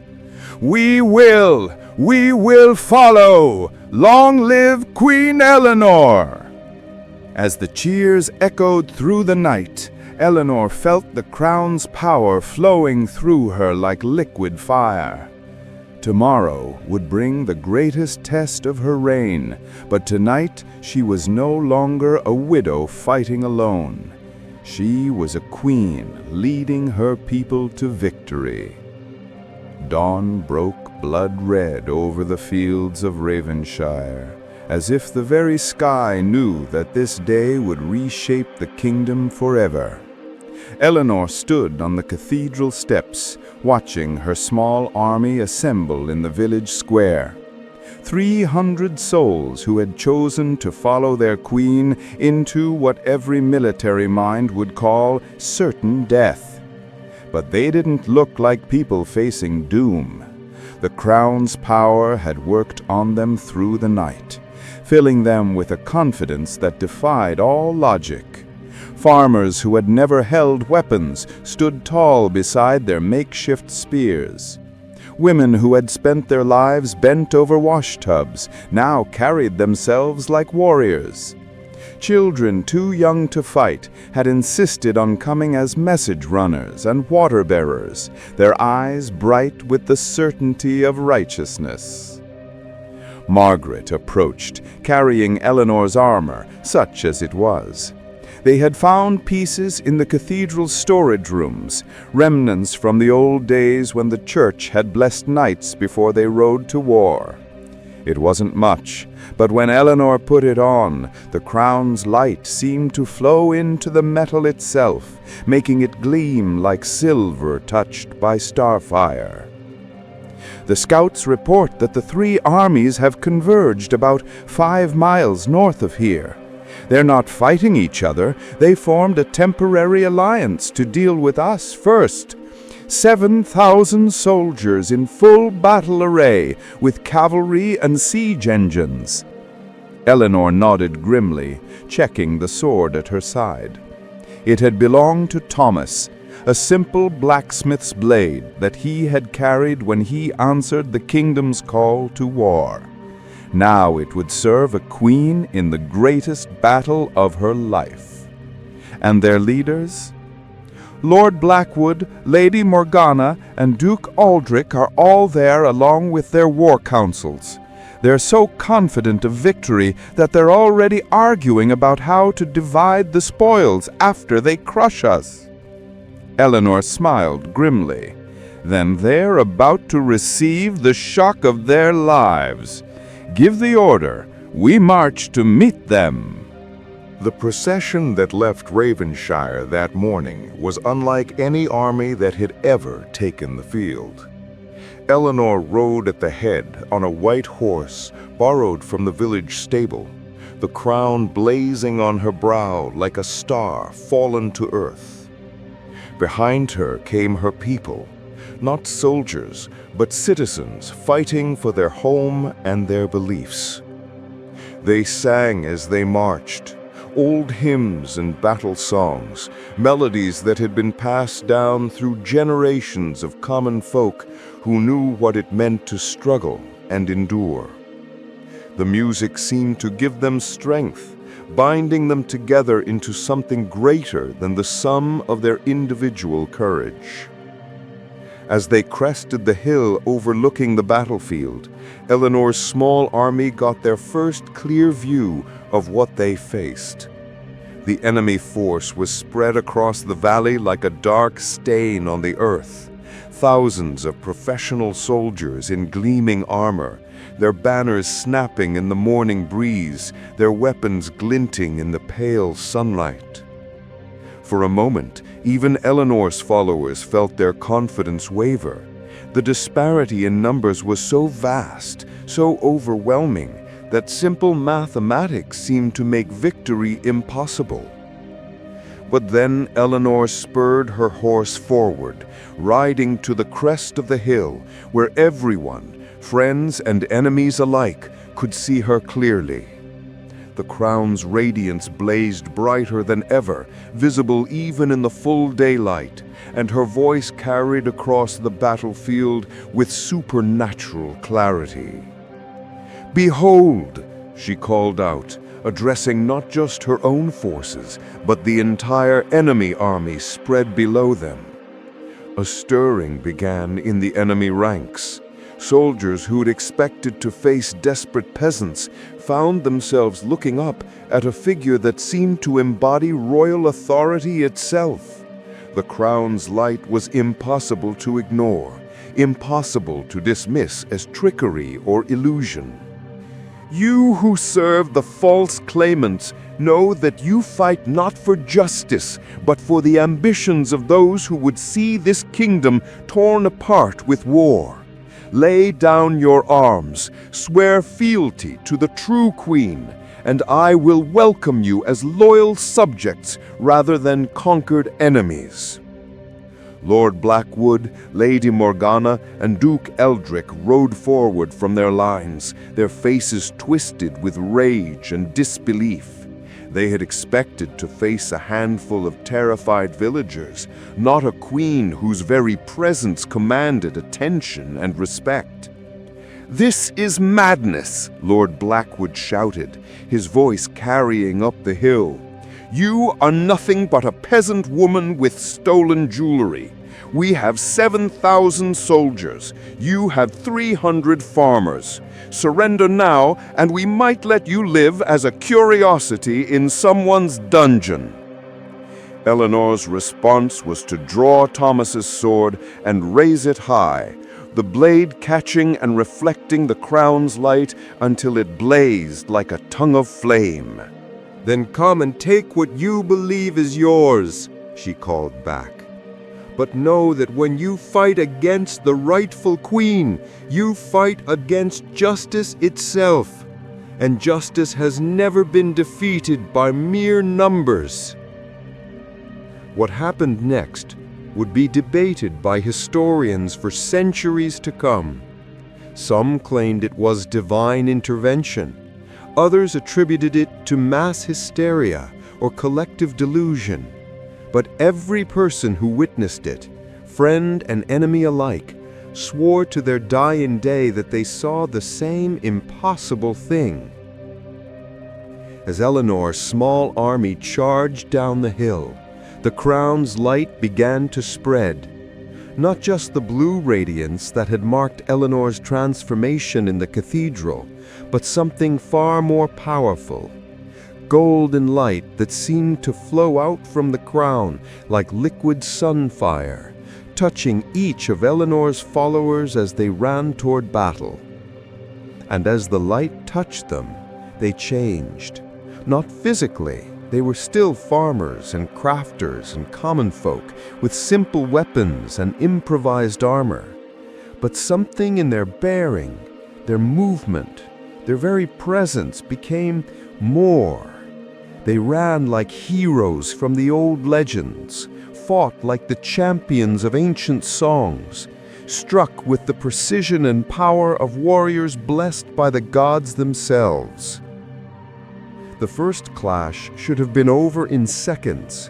"We will follow! Long live Queen Eleanor!" As the cheers echoed through the night, Eleanor felt the crown's power flowing through her like liquid fire. Tomorrow would bring the greatest test of her reign, but tonight she was no longer a widow fighting alone. She was a queen leading her people to victory. Dawn broke blood red over the fields of Ravenshire, as if the very sky knew that this day would reshape the kingdom forever. Eleanor stood on the cathedral steps, watching her small army assemble in the village square. 300 souls who had chosen to follow their queen into what every military mind would call certain death. But they didn't look like people facing doom. The crown's power had worked on them through the night, filling them with a confidence that defied all logic. Farmers who had never held weapons stood tall beside their makeshift spears. Women who had spent their lives bent over washtubs now carried themselves like warriors. Children too young to fight had insisted on coming as message runners and water bearers, their eyes bright with the certainty of righteousness. Margaret approached, carrying Eleanor's armor, such as it was. They had found pieces in the cathedral's storage rooms, remnants from the old days when the church had blessed knights before they rode to war. It wasn't much, but when Eleanor put it on, the crown's light seemed to flow into the metal itself, making it gleam like silver touched by starfire. The scouts report that the 3 armies have converged about 5 miles north of here. They're not fighting each other. They formed a temporary alliance to deal with us first. 7,000 soldiers in full battle array with cavalry and siege engines. Eleanor nodded grimly, checking the sword at her side. It had belonged to Thomas, a simple blacksmith's blade that he had carried when he answered the kingdom's call to war. Now it would serve a queen in the greatest battle of her life. And their leaders? Lord Blackwood, Lady Morgana, and Duke Aldrich are all there along with their war councils. They're so confident of victory that they're already arguing about how to divide the spoils after they crush us. Eleanor smiled grimly. Then they're about to receive the shock of their lives. Give the order. We march to meet them. The procession that left Ravenshire that morning was unlike any army that had ever taken the field. Eleanor rode at the head on a white horse borrowed from the village stable, the crown blazing on her brow like a star fallen to earth. Behind her came her people, not soldiers, but citizens fighting for their home and their beliefs. They sang as they marched, old hymns and battle songs, melodies that had been passed down through generations of common folk who knew what it meant to struggle and endure. The music seemed to give them strength, binding them together into something greater than the sum of their individual courage. As they crested the hill overlooking the battlefield, Eleanor's small army got their first clear view of what they faced. The enemy force was spread across the valley like a dark stain on the earth. Thousands of professional soldiers in gleaming armor, their banners snapping in the morning breeze, their weapons glinting in the pale sunlight. For a moment, even Eleanor's followers felt their confidence waver. The disparity in numbers was so vast, so overwhelming, that simple mathematics seemed to make victory impossible. But then Eleanor spurred her horse forward, riding to the crest of the hill, where everyone, friends and enemies alike, could see her clearly. The crown's radiance blazed brighter than ever, visible even in the full daylight, and her voice carried across the battlefield with supernatural clarity. "Behold!" she called out, addressing not just her own forces, but the entire enemy army spread below them. A stirring began in the enemy ranks. Soldiers who'd expected to face desperate peasants found themselves looking up at a figure that seemed to embody royal authority itself. The crown's light was impossible to ignore, impossible to dismiss as trickery or illusion. You who serve the false claimants know that you fight not for justice, but for the ambitions of those who would see this kingdom torn apart with war. Lay down your arms, swear fealty to the true queen, and I will welcome you as loyal subjects rather than conquered enemies." Lord Blackwood, Lady Morgana, and Duke Eldrick rode forward from their lines, their faces twisted with rage and disbelief. They had expected to face a handful of terrified villagers, not a queen whose very presence commanded attention and respect. "This is madness," Lord Blackwood shouted, his voice carrying up the hill. "You are nothing but a peasant woman with stolen jewelry. We have 7,000 soldiers. You have 300 farmers. Surrender now, and we might let you live as a curiosity in someone's dungeon." Eleanor's response was to draw Thomas's sword and raise it high, the blade catching and reflecting the crown's light until it blazed like a tongue of flame. "Then come and take what you believe is yours," she called back. "But know that when you fight against the rightful queen, you fight against justice itself. And justice has never been defeated by mere numbers." What happened next would be debated by historians for centuries to come. Some claimed it was divine intervention. Others attributed it to mass hysteria or collective delusion. But every person who witnessed it, friend and enemy alike, swore to their dying day that they saw the same impossible thing. As Eleanor's small army charged down the hill, the crown's light began to spread. Not just the blue radiance that had marked Eleanor's transformation in the cathedral, but something far more powerful. Golden light that seemed to flow out from the crown like liquid sunfire, touching each of Eleanor's followers as they ran toward battle. And as the light touched them, they changed. Not physically, they were still farmers and crafters and common folk with simple weapons and improvised armor. But something in their bearing, their movement, their very presence became more. They ran like heroes from the old legends, fought like the champions of ancient songs, struck with the precision and power of warriors blessed by the gods themselves. The first clash should have been over in seconds.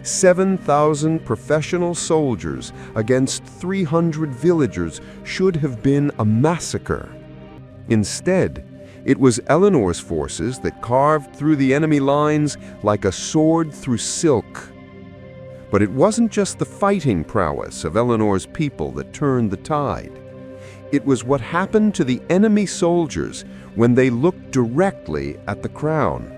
7,000 professional soldiers against 300 villagers should have been a massacre. Instead, it was Eleanor's forces that carved through the enemy lines like a sword through silk. But it wasn't just the fighting prowess of Eleanor's people that turned the tide. It was what happened to the enemy soldiers when they looked directly at the crown.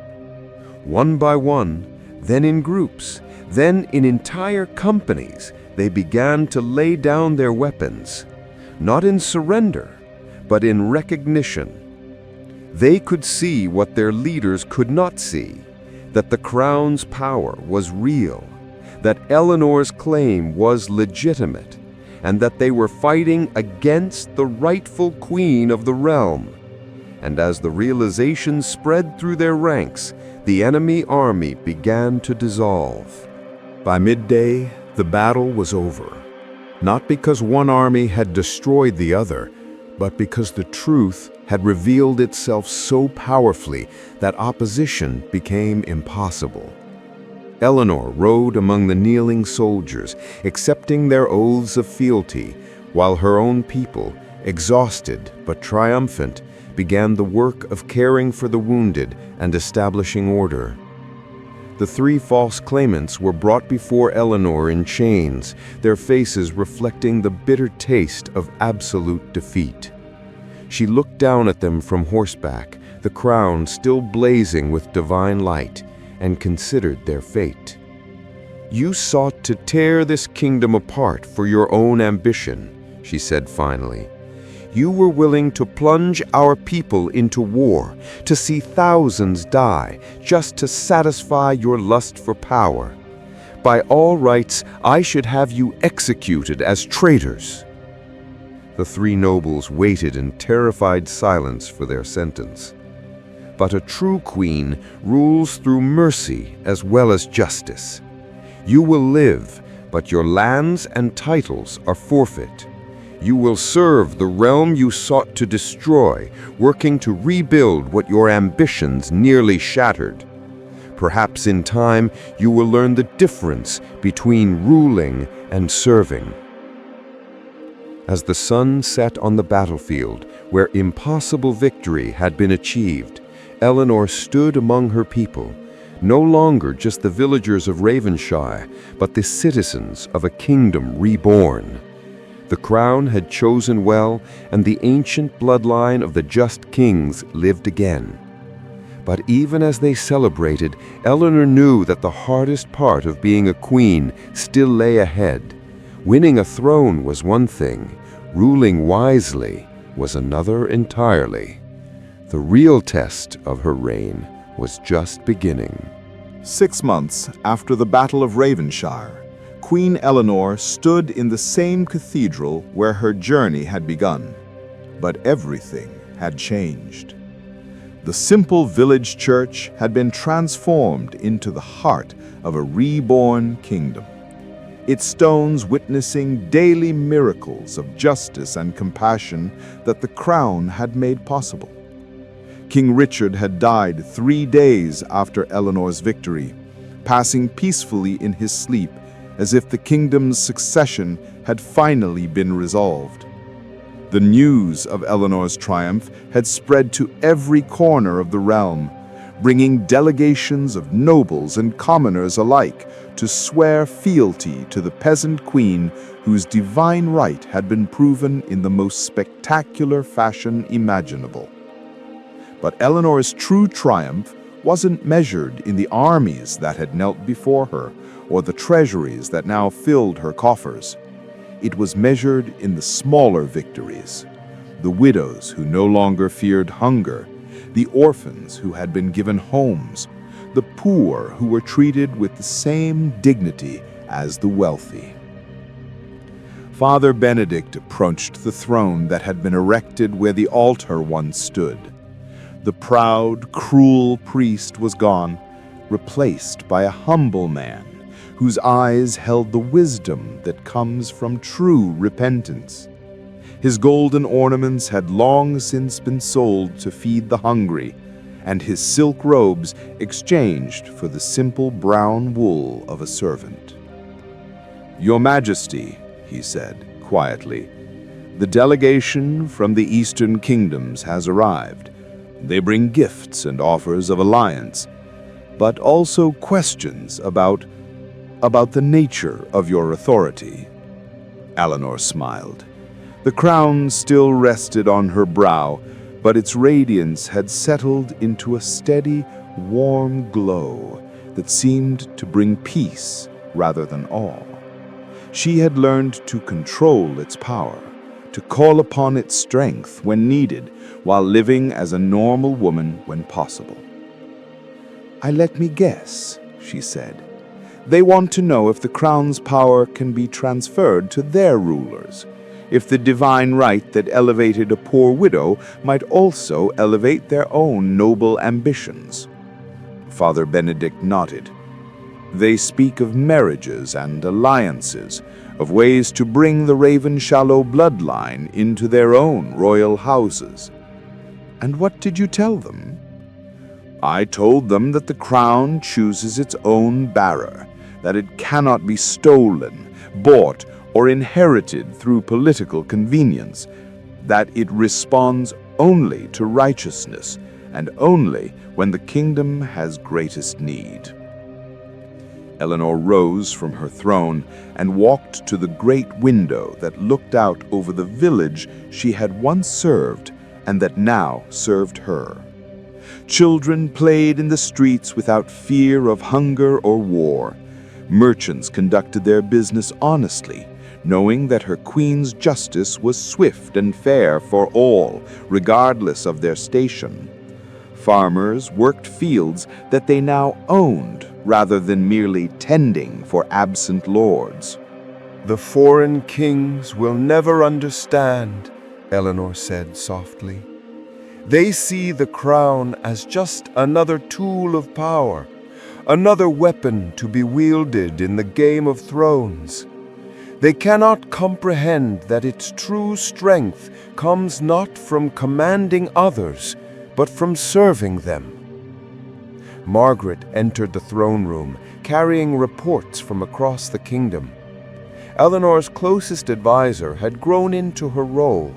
One by one, then in groups, then in entire companies, they began to lay down their weapons, not in surrender, but in recognition. They could see what their leaders could not see, that the crown's power was real, that Eleanor's claim was legitimate, and that they were fighting against the rightful queen of the realm. And as the realization spread through their ranks, the enemy army began to dissolve. By midday, the battle was over. Not because one army had destroyed the other, but because the truth had revealed itself so powerfully that opposition became impossible. Eleanor rode among the kneeling soldiers, accepting their oaths of fealty, while her own people, exhausted but triumphant, began the work of caring for the wounded and establishing order. The three false claimants were brought before Eleanor in chains, their faces reflecting the bitter taste of absolute defeat. She looked down at them from horseback, the crown still blazing with divine light, and considered their fate. "You sought to tear this kingdom apart for your own ambition," she said finally. "You were willing to plunge our people into war, to see thousands die, just to satisfy your lust for power. By all rights, I should have you executed as traitors." The three nobles waited in terrified silence for their sentence. But a true queen rules through mercy as well as justice. You will live, but your lands and titles are forfeit. You will serve the realm you sought to destroy, working to rebuild what your ambitions nearly shattered. Perhaps in time you will learn the difference between ruling and serving. As the sun set on the battlefield, where impossible victory had been achieved, Eleanor stood among her people, no longer just the villagers of Ravenshire, but the citizens of a kingdom reborn. The crown had chosen well, and the ancient bloodline of the just kings lived again. But even as they celebrated, Eleanor knew that the hardest part of being a queen still lay ahead. Winning a throne was one thing, ruling wisely was another entirely. The real test of her reign was just beginning. 6 months after the Battle of Ravenshire, Queen Eleanor stood in the same cathedral where her journey had begun. But everything had changed. The simple village church had been transformed into the heart of a reborn kingdom, its stones witnessing daily miracles of justice and compassion that the crown had made possible. King Richard had died 3 days after Eleanor's victory, passing peacefully in his sleep as if the kingdom's succession had finally been resolved. The news of Eleanor's triumph had spread to every corner of the realm, bringing delegations of nobles and commoners alike to swear fealty to the peasant queen whose divine right had been proven in the most spectacular fashion imaginable. But Eleanor's true triumph wasn't measured in the armies that had knelt before her or the treasuries that now filled her coffers. It was measured in the smaller victories, the widows who no longer feared hunger, the orphans who had been given homes, the poor who were treated with the same dignity as the wealthy. Father Benedict approached the throne that had been erected where the altar once stood. The proud, cruel priest was gone, replaced by a humble man whose eyes held the wisdom that comes from true repentance. His golden ornaments had long since been sold to feed the hungry, and his silk robes exchanged for the simple brown wool of a servant. "Your Majesty," he said quietly, "the delegation from the Eastern Kingdoms has arrived. They bring gifts and offers of alliance, but also questions about the nature of your authority." Eleanor smiled. The crown still rested on her brow, but its radiance had settled into a steady, warm glow that seemed to bring peace rather than awe. She had learned to control its power, to call upon its strength when needed, while living as a normal woman when possible. "Let me guess," she said. "They want to know if the crown's power can be transferred to their rulers, if the divine right that elevated a poor widow might also elevate their own noble ambitions." Father Benedict nodded. "They speak of marriages and alliances, of ways to bring the Ravenshallow bloodline into their own royal houses." "And what did you tell them?" "I told them that the crown chooses its own bearer, that it cannot be stolen, bought, or inherited through political convenience, that it responds only to righteousness, and only when the kingdom has greatest need." Eleanor rose from her throne and walked to the great window that looked out over the village she had once served and that now served her. Children played in the streets without fear of hunger or war. Merchants conducted their business honestly, knowing that her queen's justice was swift and fair for all, regardless of their station. Farmers worked fields that they now owned, rather than merely tending for absent lords. "The foreign kings will never understand," Eleanor said softly. "They see the crown as just another tool of power, another weapon to be wielded in the Game of Thrones. They cannot comprehend that its true strength comes not from commanding others, but from serving them." Margaret entered the throne room, carrying reports from across the kingdom. Eleanor's closest advisor had grown into her role,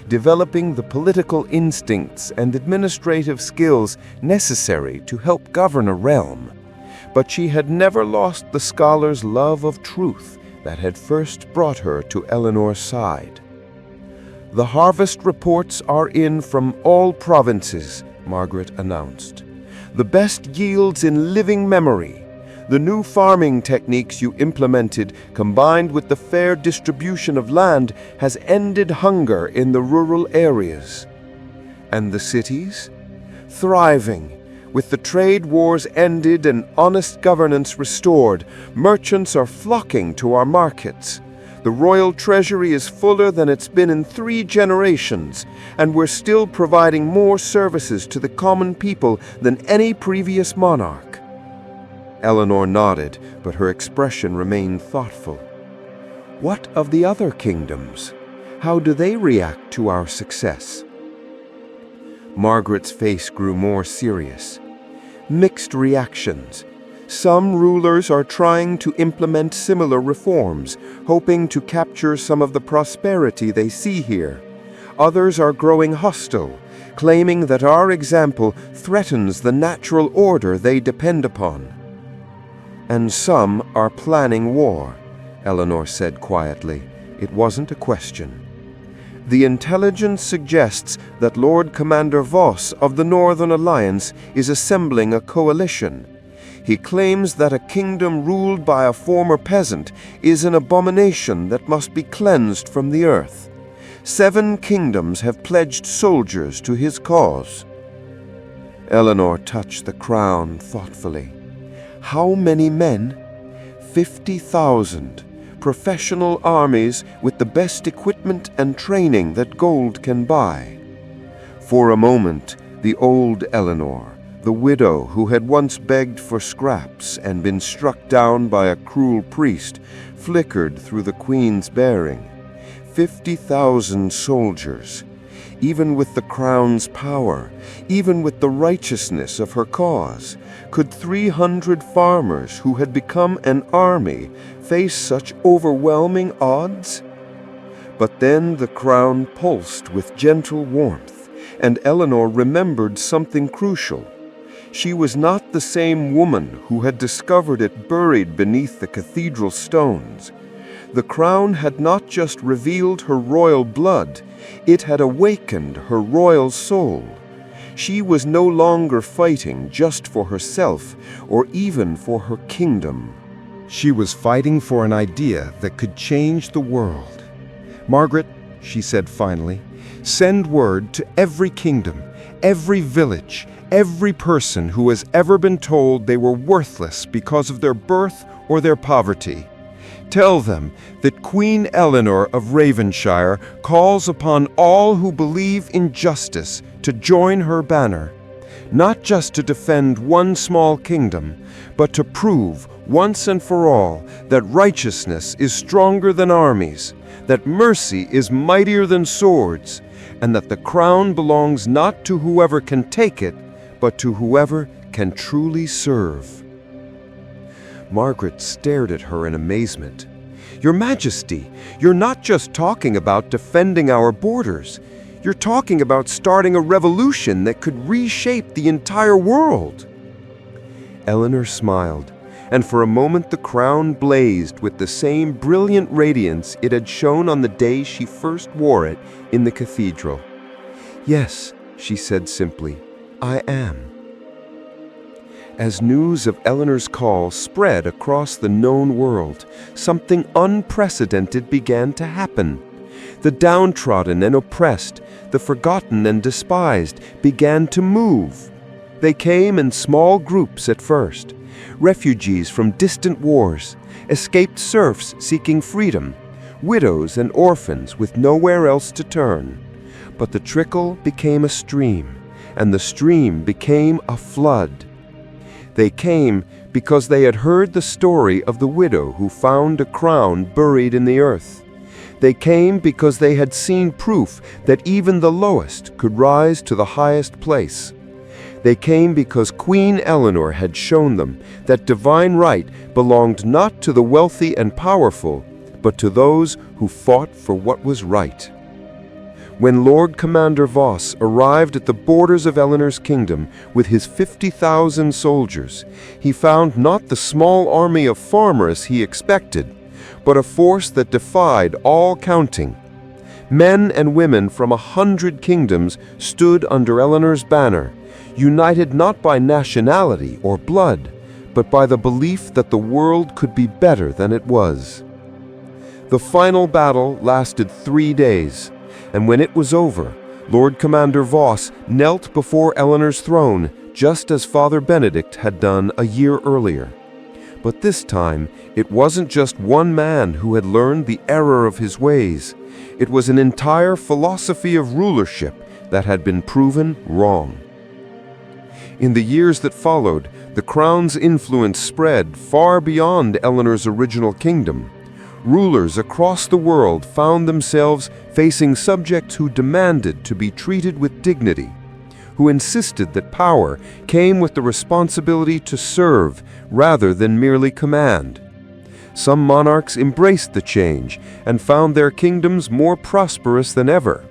developing the political instincts and administrative skills necessary to help govern a realm. But she had never lost the scholar's love of truth that had first brought her to Eleanor's side. "The harvest reports are in from all provinces," Margaret announced. "The best yields in living memory. The new farming techniques you implemented, combined with the fair distribution of land, has ended hunger in the rural areas. And the cities? Thriving. With the trade wars ended and honest governance restored, merchants are flocking to our markets. The royal treasury is fuller than it's been in 3 generations, and we're still providing more services to the common people than any previous monarch." Eleanor nodded, but her expression remained thoughtful. "What of the other kingdoms? How do they react to our success?" Margaret's face grew more serious. "Mixed reactions. Some rulers are trying to implement similar reforms, hoping to capture some of the prosperity they see here. Others are growing hostile, claiming that our example threatens the natural order they depend upon." "And some are planning war," Eleanor said quietly. It wasn't a question. "The intelligence suggests that Lord Commander Voss of the Northern Alliance is assembling a coalition. He claims that a kingdom ruled by a former peasant is an abomination that must be cleansed from the earth. 7 kingdoms have pledged soldiers to his cause." Eleanor touched the crown thoughtfully. "How many men?" 50,000. Professional armies with the best equipment and training that gold can buy." For a moment, the old Eleanor, the widow who had once begged for scraps and been struck down by a cruel priest, flickered through the queen's bearing. 50,000 soldiers. Even with the crown's power, even with the righteousness of her cause, could 300 farmers who had become an army face such overwhelming odds? But then the crown pulsed with gentle warmth, and Eleanor remembered something crucial. She was not the same woman who had discovered it buried beneath the cathedral stones. The crown had not just revealed her royal blood, it had awakened her royal soul. She was no longer fighting just for herself or even for her kingdom. She was fighting for an idea that could change the world. "Margaret," she said finally, "send word to every kingdom, every village, every person who has ever been told they were worthless because of their birth or their poverty. Tell them that Queen Eleanor of Ravenshire calls upon all who believe in justice to join her banner, not just to defend one small kingdom, but to prove once and for all that righteousness is stronger than armies, that mercy is mightier than swords, and that the crown belongs not to whoever can take it, but to whoever can truly serve." Margaret stared at her in amazement. "Your Majesty, you're not just talking about defending our borders. You're talking about starting a revolution that could reshape the entire world." Eleanor smiled. and for a moment the crown blazed with the same brilliant radiance it had shone on the day she first wore it in the cathedral. "Yes," she said simply, "I am." As news of Eleanor's call spread across the known world, something unprecedented began to happen. The downtrodden and oppressed, the forgotten and despised, began to move. They came in small groups at first, refugees from distant wars, escaped serfs seeking freedom, widows and orphans with nowhere else to turn. But the trickle became a stream, and the stream became a flood. They came because they had heard the story of the widow who found a crown buried in the earth. They came because they had seen proof that even the lowest could rise to the highest place. They came because Queen Eleanor had shown them that divine right belonged not to the wealthy and powerful, but to those who fought for what was right. When Lord Commander Voss arrived at the borders of Eleanor's kingdom with his 50,000 soldiers, he found not the small army of farmers he expected, but a force that defied all counting. Men and women from 100 kingdoms stood under Eleanor's banner, united not by nationality or blood, but by the belief that the world could be better than it was. The final battle lasted 3 days, and when it was over, Lord Commander Voss knelt before Eleanor's throne, just as Father Benedict had done a year earlier. But this time, it wasn't just one man who had learned the error of his ways. It was an entire philosophy of rulership that had been proven wrong. In the years that followed, the crown's influence spread far beyond Eleanor's original kingdom. Rulers across the world found themselves facing subjects who demanded to be treated with dignity, who insisted that power came with the responsibility to serve rather than merely command. Some monarchs embraced the change and found their kingdoms more prosperous than ever.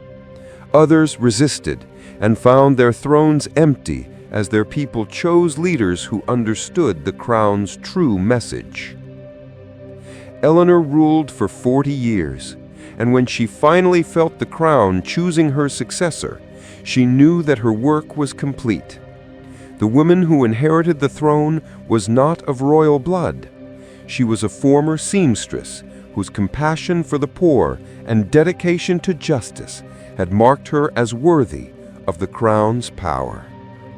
Others resisted and found their thrones empty as their people chose leaders who understood the crown's true message. Eleanor ruled for 40 years, and when she finally felt the crown choosing her successor, she knew that her work was complete. The woman who inherited the throne was not of royal blood. She was a former seamstress whose compassion for the poor and dedication to justice had marked her as worthy of the crown's power.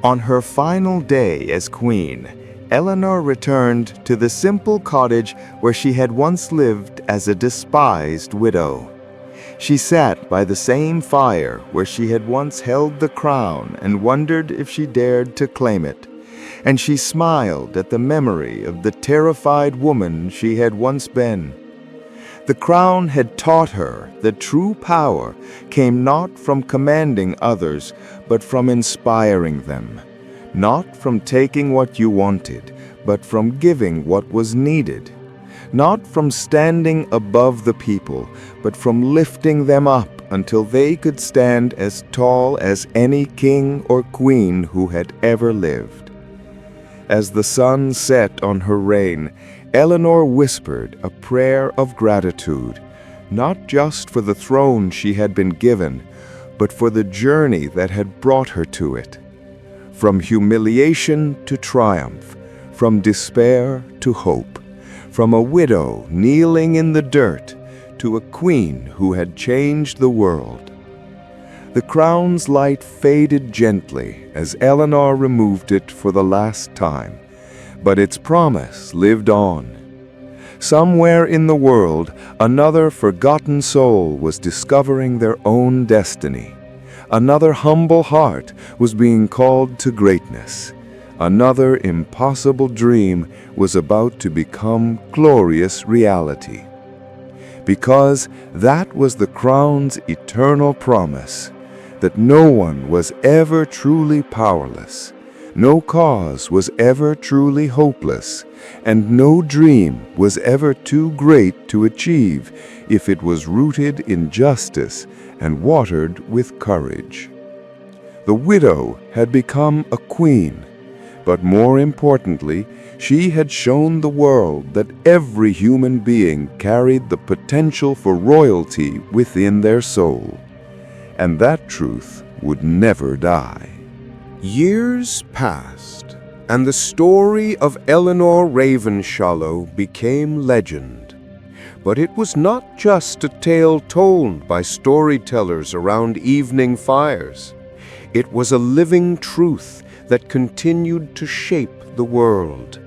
On her final day as queen, Eleanor returned to the simple cottage where she had once lived as a despised widow. She sat by the same fire where she had once held the crown and wondered if she dared to claim it, and she smiled at the memory of the terrified woman she had once been. The crown had taught her that true power came not from commanding others, but from inspiring them. Not from taking what you wanted, but from giving what was needed. Not from standing above the people, but from lifting them up until they could stand as tall as any king or queen who had ever lived. As the sun set on her reign, Eleanor whispered a prayer of gratitude, not just for the throne she had been given, but for the journey that had brought her to it. From humiliation to triumph, from despair to hope, from a widow kneeling in the dirt to a queen who had changed the world. The crown's light faded gently as Eleanor removed it for the last time, but its promise lived on. Somewhere in the world, another forgotten soul was discovering their own destiny. Another humble heart was being called to greatness. Another impossible dream was about to become glorious reality. Because that was the crown's eternal promise, that no one was ever truly powerless, no cause was ever truly hopeless, and no dream was ever too great to achieve if it was rooted in justice and watered with courage. The widow had become a queen, but more importantly, She had shown the world that every human being carried the potential for royalty within their soul, and that truth would never die. Years passed, and the story of Eleanor Ravenshallow became legend. But it was not just a tale told by storytellers around evening fires. It was a living truth that continued to shape the world.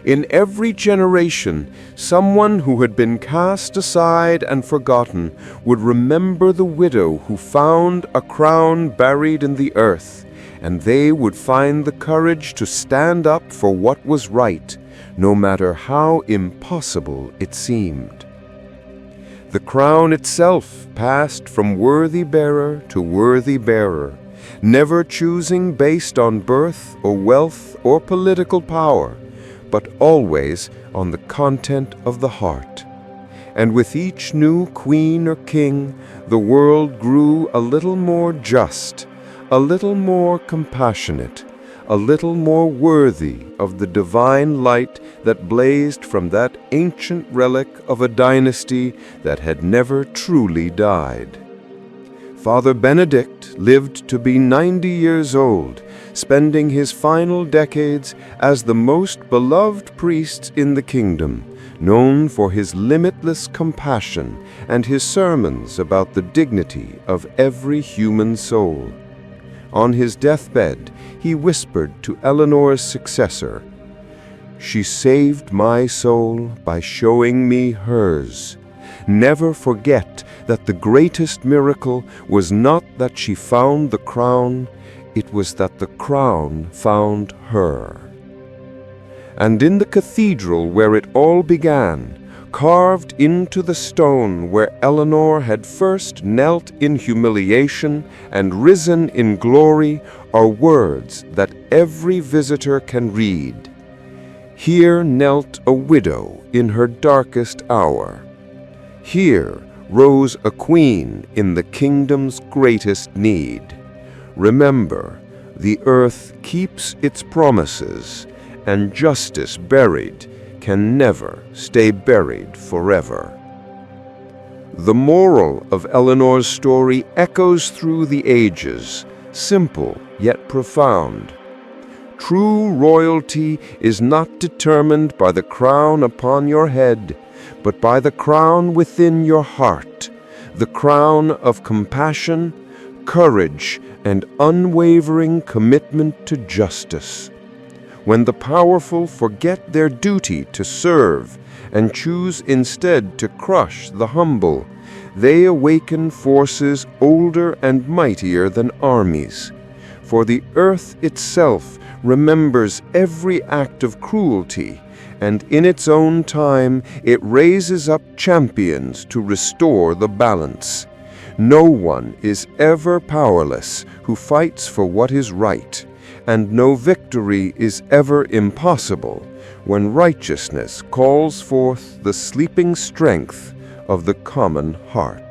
In every generation, someone who had been cast aside and forgotten would remember the widow who found a crown buried in the earth, and they would find the courage to stand up for what was right, no matter how impossible it seemed. The crown itself passed from worthy bearer to worthy bearer, never choosing based on birth or wealth or political power, but always on the content of the heart. And with each new queen or king, the world grew a little more just, a little more compassionate, a little more worthy of the divine light that blazed from that ancient relic of a dynasty that had never truly died. Father Benedict lived to be 90 years old, spending his final decades as the most beloved priest in the kingdom, known for his limitless compassion and his sermons about the dignity of every human soul. On his deathbed, he whispered to Eleanor's successor, "She saved my soul by showing me hers. Never forget that the greatest miracle was not that she found the crown, it was that the crown found her." And in the cathedral where it all began, carved into the stone where Eleanor had first knelt in humiliation and risen in glory, are words that every visitor can read. Here knelt a widow in her darkest hour. Here rose a queen in the kingdom's greatest need. Remember, the earth keeps its promises, and justice buried can never stay buried forever. The moral of Eleanor's story echoes through the ages, simple yet profound. True royalty is not determined by the crown upon your head, but by the crown within your heart, the crown of compassion, courage, and unwavering commitment to justice. When the powerful forget their duty to serve and choose instead to crush the humble, they awaken forces older and mightier than armies. For the earth itself remembers every act of cruelty, and in its own time it raises up champions to restore the balance. No one is ever powerless who fights for what is right, and no victory is ever impossible when righteousness calls forth the sleeping strength of the common heart.